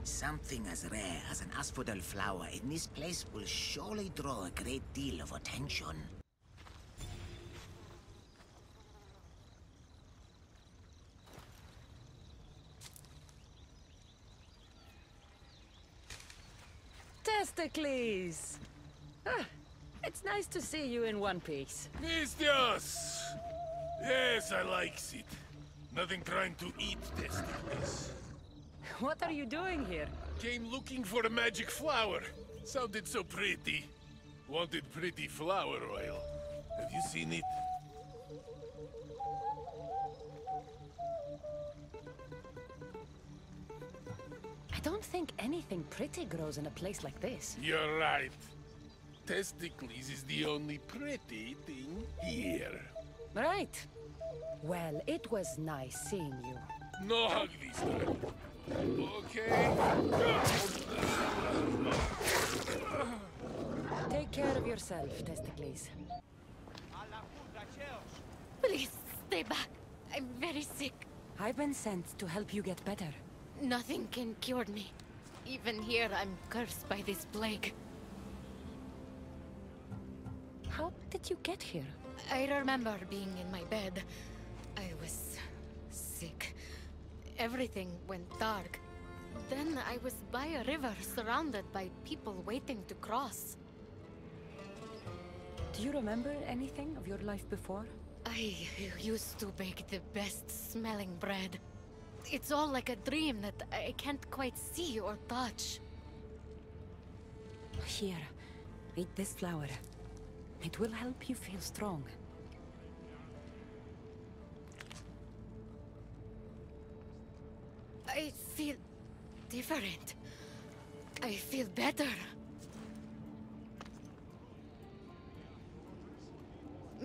Something as rare as an asphodel flower in this place will surely draw a great deal of attention. Testicles! It's nice to see you in one piece. Mistios! Yes, I likes it. Nothing trying to eat testicles. What are you doing here? Came looking for a magic flower. Sounded so pretty. Wanted pretty flower oil. Have you seen it? I don't think anything pretty grows in a place like this. You're right. Testicles is the only pretty thing here. Right. Well, it was nice seeing you. No hug this time. Okay? Take care of yourself, Testicles. Please, stay back. I'm very sick. I've been sent to help you get better. Nothing can cure me. Even here, I'm cursed by this plague. How did you get here? I remember being in my bed. I was sick. Everything went dark. Then I was by a river, surrounded by people waiting to cross. Do you remember anything of your life before? I used to bake the best smelling bread. It's all like a dream that I can't quite see or touch. Here, eat this flour. It will help you feel strong. I feel different. I feel better.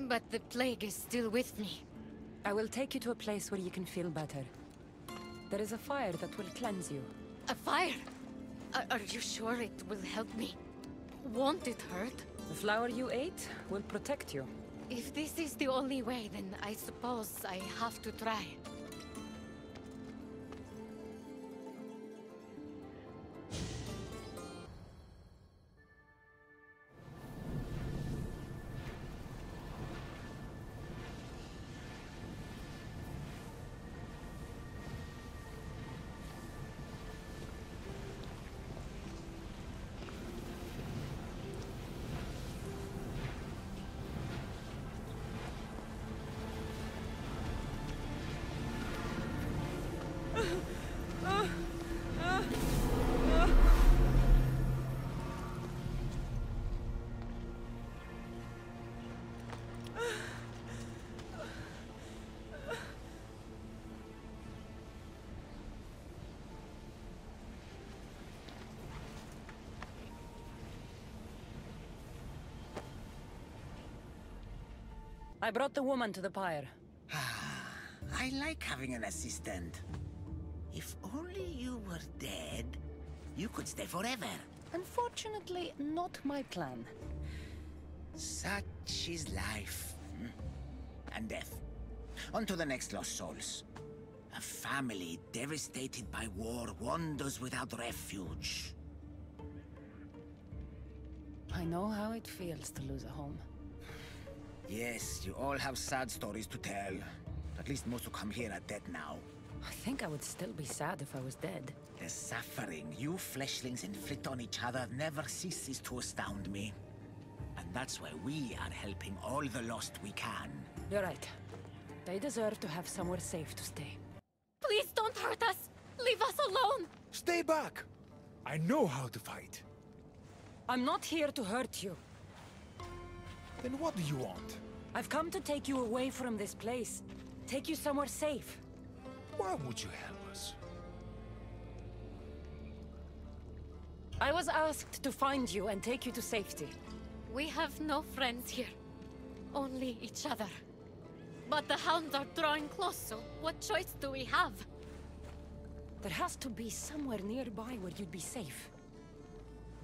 But the plague is still with me. I will take you to a place where you can feel better. There is a fire that will cleanse you. A fire? Are you sure it will help me? Won't it hurt? The flour you ate will protect you. If this is the only way, then I suppose I have to try. I brought the woman to the pyre. I like having an assistant. If only you were dead, you could stay forever. Unfortunately, not my plan. Such is life. And death. On to the next lost souls. A family devastated by war wanders without refuge. I know how it feels to lose a home. Yes, you all have sad stories to tell. At least most who come here are dead now. I think I would still be sad if I was dead. The suffering you fleshlings inflict on each other never ceases to astound me. And that's why we are helping all the lost we can. You're right. They deserve to have somewhere safe to stay. Please don't hurt us! Leave us alone! Stay back! I know how to fight. I'm not here to hurt you. Then what do you want? I've come to take you away from this place. Take you somewhere safe. Why would you help us? I was asked to find you and take you to safety. We have no friends here. Only each other. But the hounds are drawing close, so what choice do we have? There has to be somewhere nearby where you'd be safe.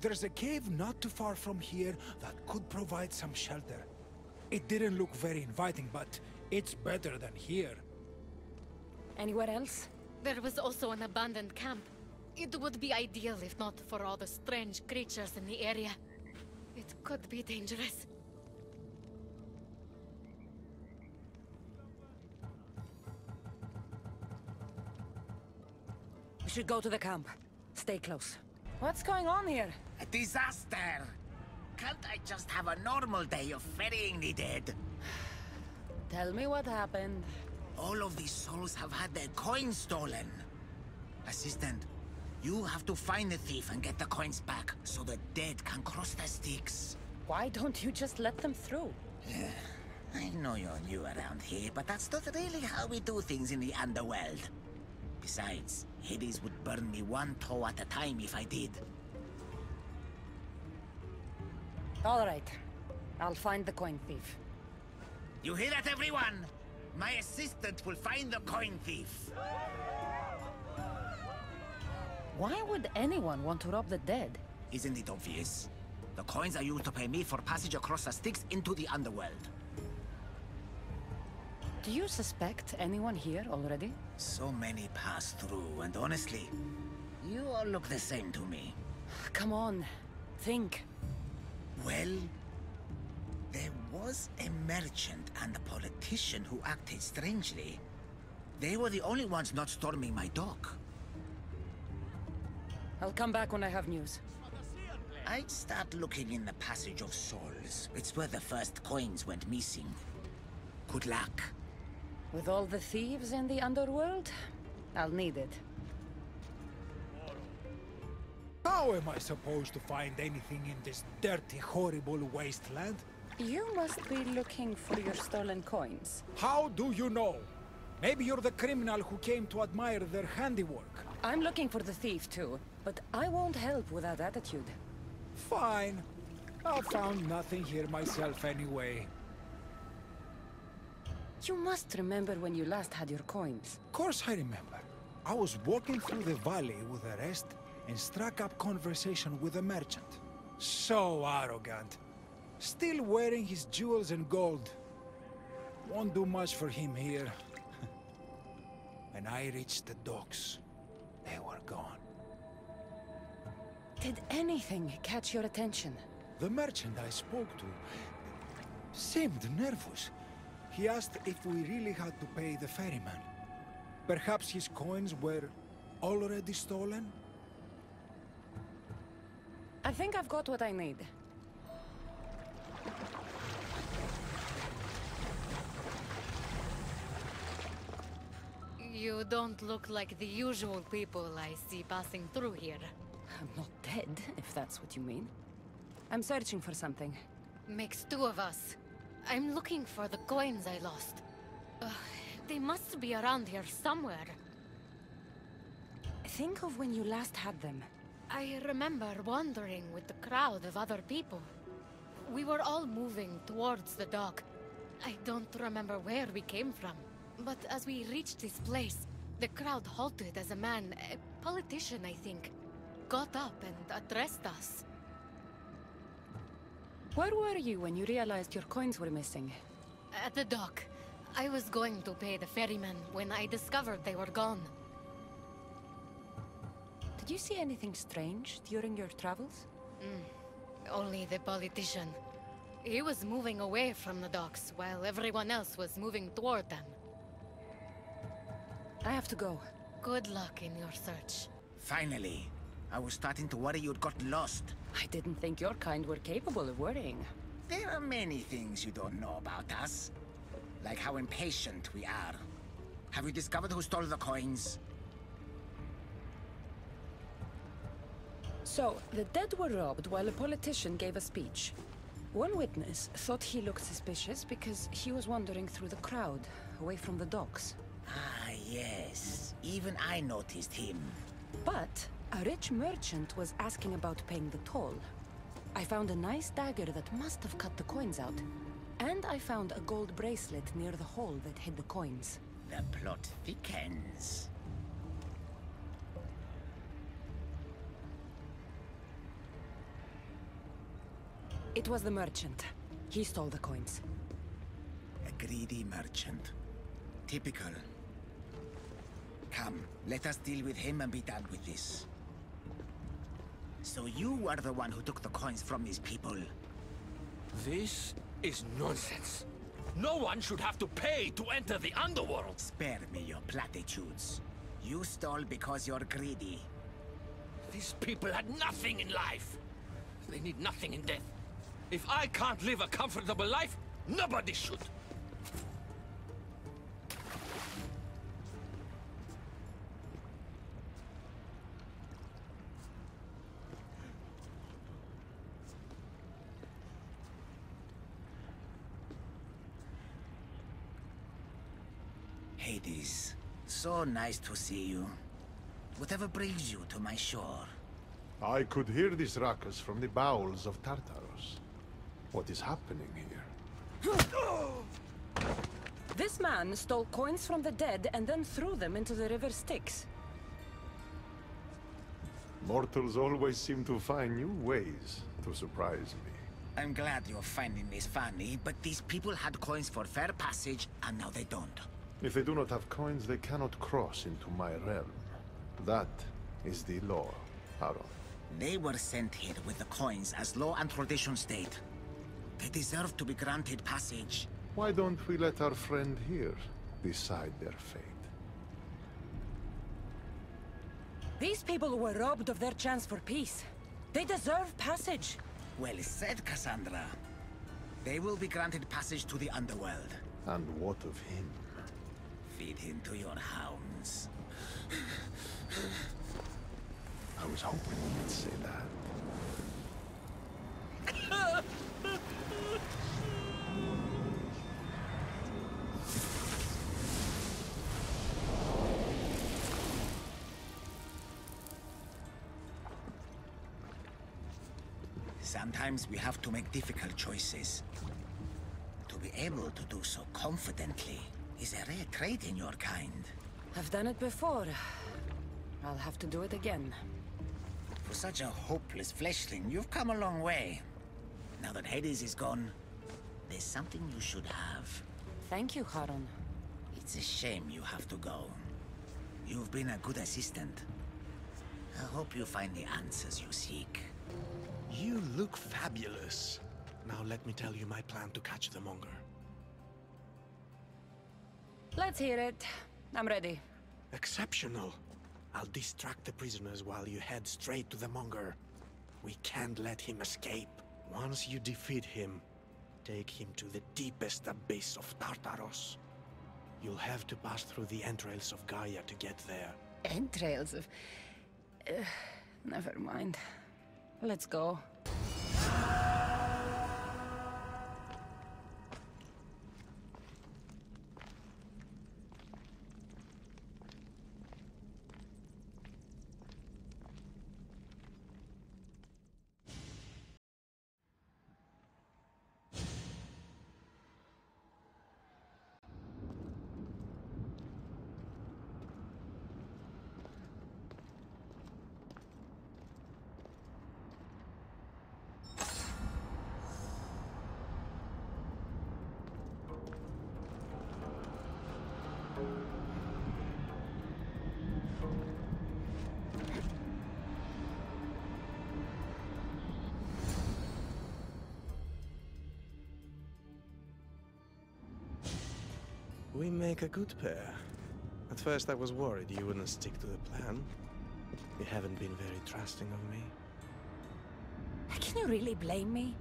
There's a cave not too far from here that could provide some shelter. It didn't look very inviting, but it's better than here. Anywhere else? There was also an abandoned camp. It would be ideal if not for all the strange creatures in the area. It could be dangerous. We should go to the camp. Stay close. What's going on here? A disaster! Can't I just have a normal day of ferrying the dead? Tell me what happened. All of these souls have had their coins stolen. Assistant, you have to find the thief and get the coins back, so the dead can cross the Styx. Why don't you just let them through? I know you're new around here, but that's not really how we do things in the underworld. Besides, Hades would burn me one toe at a time if I did. All right. I'll find the coin thief. You hear that, everyone? My assistant will find the coin thief. Why would anyone want to rob the dead? Isn't it obvious? The coins are used to pay me for passage across the Styx into the underworld. Do you suspect anyone here already? So many pass through, and honestly, you all look the same to me. Come on, think. Well, there was a merchant and a politician who acted strangely. They were the only ones not storming my dock. I'll come back when I have news. I'd start looking in the Passage of Souls. It's where the first coins went missing. Good luck. With all the thieves in the underworld, I'll need it. How am I supposed to find anything in this dirty, horrible wasteland? You must be looking for your stolen coins. How do you know? Maybe you're the criminal who came to admire their handiwork. I'm looking for the thief too, but I won't help with that attitude. Fine. I found nothing here myself anyway. You must remember when you last had your coins. Of course I remember. I was walking through the valley with the rest and struck up conversation with a merchant. So arrogant. Still wearing his jewels and gold. Won't do much for him here. When I reached the docks, they were gone. Did anything catch your attention? The merchant I spoke to seemed nervous. He asked if we really had to pay the ferryman. Perhaps his coins were already stolen? I think I've got what I need. You don't look like the usual people I see passing through here. I'm not dead, if that's what you mean. I'm searching for something. Makes two of us. I'm looking for the coins I lost. They must be around here somewhere. Think of when you last had them. I remember wandering with the crowd of other people. We were all moving towards the dock. I don't remember where we came from. But as we reached this place, the crowd halted as a man, a politician I think, got up and addressed us. Where were you when you realized your coins were missing? At the dock. I was going to pay the ferryman when I discovered they were gone. Did you see anything strange during your travels? Only the politician. He was moving away from the docks while everyone else was moving toward them. I have to go. Good luck in your search. Finally. I was starting to worry you'd got lost. I didn't think your kind were capable of worrying. There are many things you don't know about us. Like how impatient we are. Have you discovered who stole the coins? So, the dead were robbed while a politician gave a speech. One witness thought he looked suspicious because he was wandering through the crowd, away from the docks. Ah, yes. Even I noticed him. But a rich merchant was asking about paying the toll. I found a nice dagger that must have cut the coins out. And I found a gold bracelet near the hole that hid the coins. The plot thickens. It was the merchant. He stole the coins. A greedy merchant. Typical. Come, let us deal with him and be done with this. So you are the one who took the coins from these people. This is nonsense. No one should have to pay to enter the underworld. Spare me your platitudes. You stole because you're greedy. These people had nothing in life. They need nothing in death. If I can't live a comfortable life, nobody should. Hades, so nice to see you. Whatever brings you to my shore? I could hear this ruckus from the bowels of Tartarus. What is happening here? This man stole coins from the dead and then threw them into the river Styx. Mortals always seem to find new ways to surprise me. I'm glad you're finding this funny, but these people had coins for fair passage, and now they don't. If they do not have coins, they cannot cross into my realm. That is the law, Aaron. They were sent here with the coins as law and tradition state. They deserve to be granted passage. Why don't we let our friend here decide their fate? These people were robbed of their chance for peace. They deserve passage. Well said, Cassandra. They will be granted passage to the underworld. And what of him? Feed him to your hounds. I was hoping you'd say that. Sometimes we have to make difficult choices. To be able to do so confidently is a rare trait in your kind. I've done it before. I'll have to do it again. For such a hopeless fleshling, you've come a long way. Now that Hades is gone, there's something you should have. Thank you, Charon. It's a shame you have to go. You've been a good assistant. I hope you find the answers you seek. You look fabulous. Now let me tell you my plan to catch the monger. Let's hear it. I'm ready. Exceptional. I'll distract the prisoners while you head straight to the monger. We can't let him escape. Once you defeat him, take him to the deepest abyss of Tartaros. You'll have to pass through the entrails of Gaia to get there. Entrails of... never mind. Let's go. We make a good pair. At first I was worried you wouldn't stick to the plan. You haven't been very trusting of me. Can you really blame me?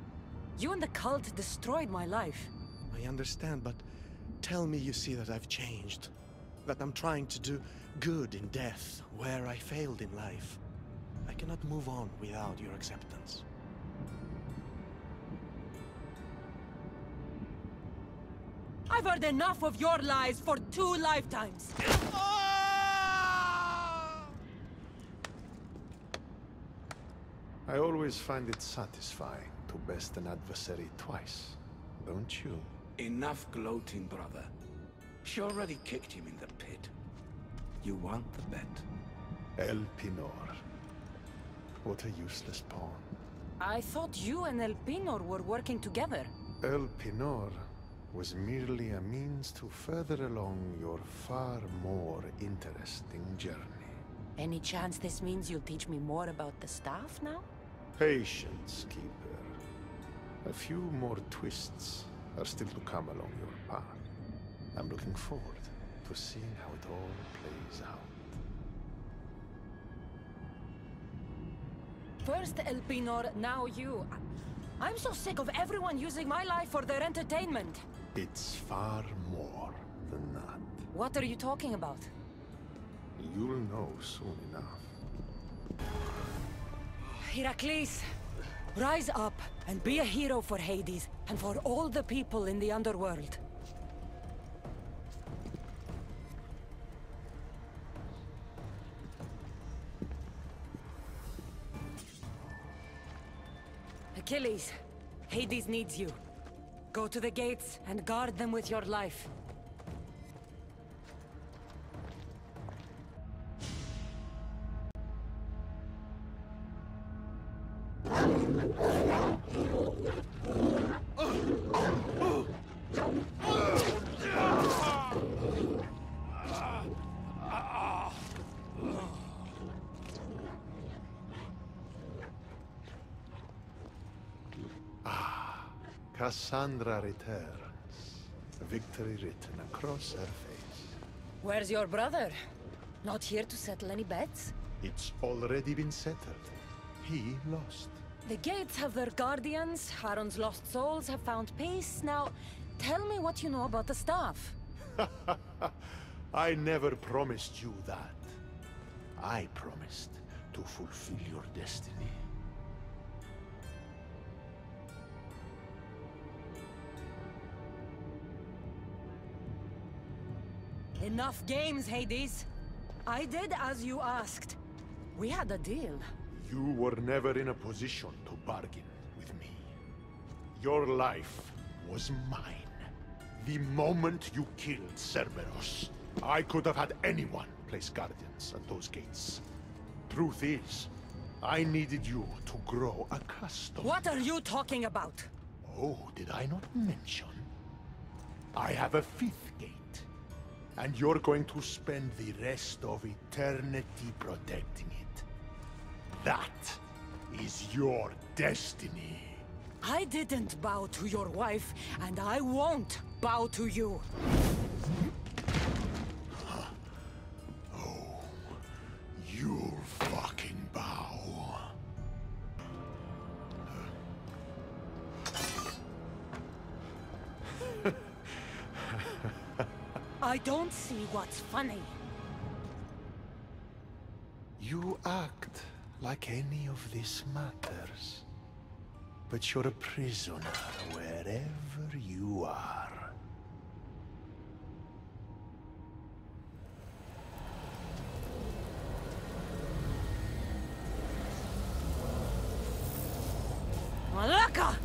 You and the cult destroyed my life. I understand, but tell me you see that I've changed. That I'm trying to do good in death, where I failed in life. I cannot move on without your acceptance. I've heard enough of your lies for 2 lifetimes. I always find it satisfying to best an adversary twice, don't you? Enough gloating, brother. She already kicked him in the pit. You want the bet? El Pinor. What a useless pawn. I thought you and El Pinor were working together. El Pinor was merely a means to further along your far more interesting journey. Any chance this means you'll teach me more about the staff now? Patience, Keeper. A few more twists are still to come along your path. I'm looking forward to seeing how it all plays out. First El Pinor, now you. I'm so sick of everyone using my life for their entertainment. It's far more than that. What are you talking about? You'll know soon enough. Heracles, rise up and be a hero for Hades and for all the people in the underworld. Achilles, Hades needs you. Go to the gates and guard them with your life. Cassandra returns, victory written across her face. Where's your brother? Not here to settle any bets? It's already been settled. He lost. The gates have their guardians, Charon's lost souls have found peace. Now, Tell me what you know about the staff. I never promised you that. I promised to fulfill your destiny. Enough games, Hades. I did as you asked. We had a deal. You were never in a position to bargain with me. Your life was mine. The moment you killed Cerberus, I could have had anyone place guardians at those gates. Truth is, I needed you to grow accustomed. What are you talking about? Oh, did I not mention? I have a fifth gate. And you're going to spend the rest of eternity protecting it. That is your destiny. I didn't bow to your wife, and I won't bow to you. Oh, you'll fucking bow. I don't see what's funny. You act like any of this matters. But you're a prisoner wherever you are. Malaka!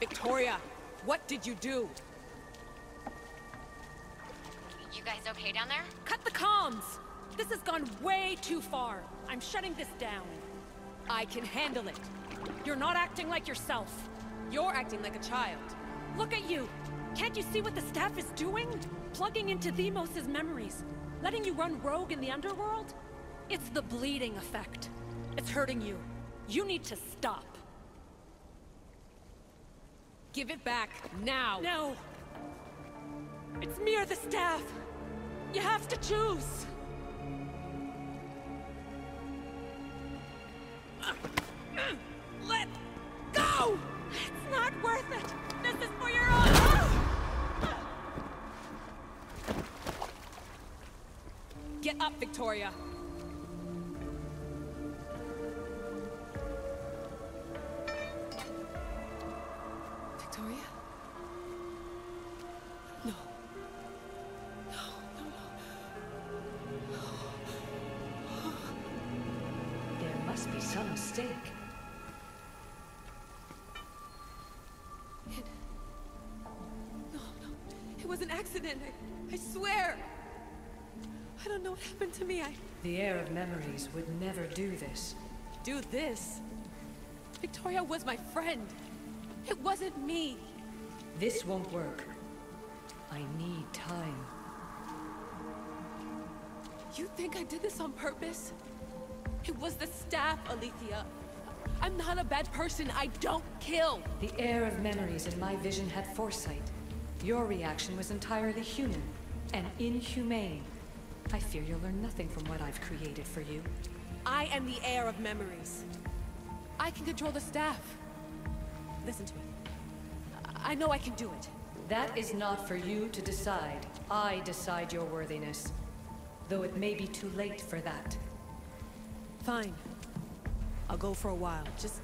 Victoria, what did you do? You guys okay down there? Cut the comms! This has gone way too far. I'm shutting this down. I can handle it. You're not acting like yourself. You're acting like a child. Look at you! Can't you see what the staff is doing? Plugging into Deimos' memories. Letting you run rogue in the underworld? It's the bleeding effect. It's hurting you. You need to stop. Give it back, now! No! It's me or the staff! You have to choose! Let go! It's not worth it! This is for your own... Get up, Victoria! Victoria? No. No. There must be some mistake. No. It was an accident. I swear. I don't know what happened to me. The heir of memories would never do this. Do this? Victoria was my friend. It wasn't me. This won't work. I need time. You think I did this on purpose? It was the staff, Alethea. I'm not a bad person. I don't kill. The heir of memories in my vision had foresight. Your reaction was entirely human and inhumane. I fear you'll learn nothing from what I've created for you. I am the heir of memories. I can control the staff. Listen to me. I know I can do it. That is not for you to decide. I decide your worthiness. Though it may be too late for that. Fine. I'll go for a while. Just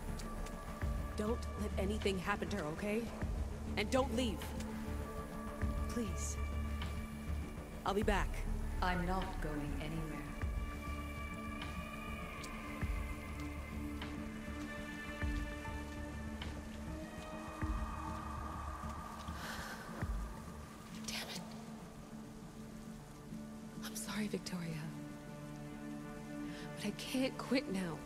don't let anything happen to her, okay? And don't leave. Please. I'll be back. I'm not going anywhere. Damn it. I'm sorry, Victoria. But I can't quit now.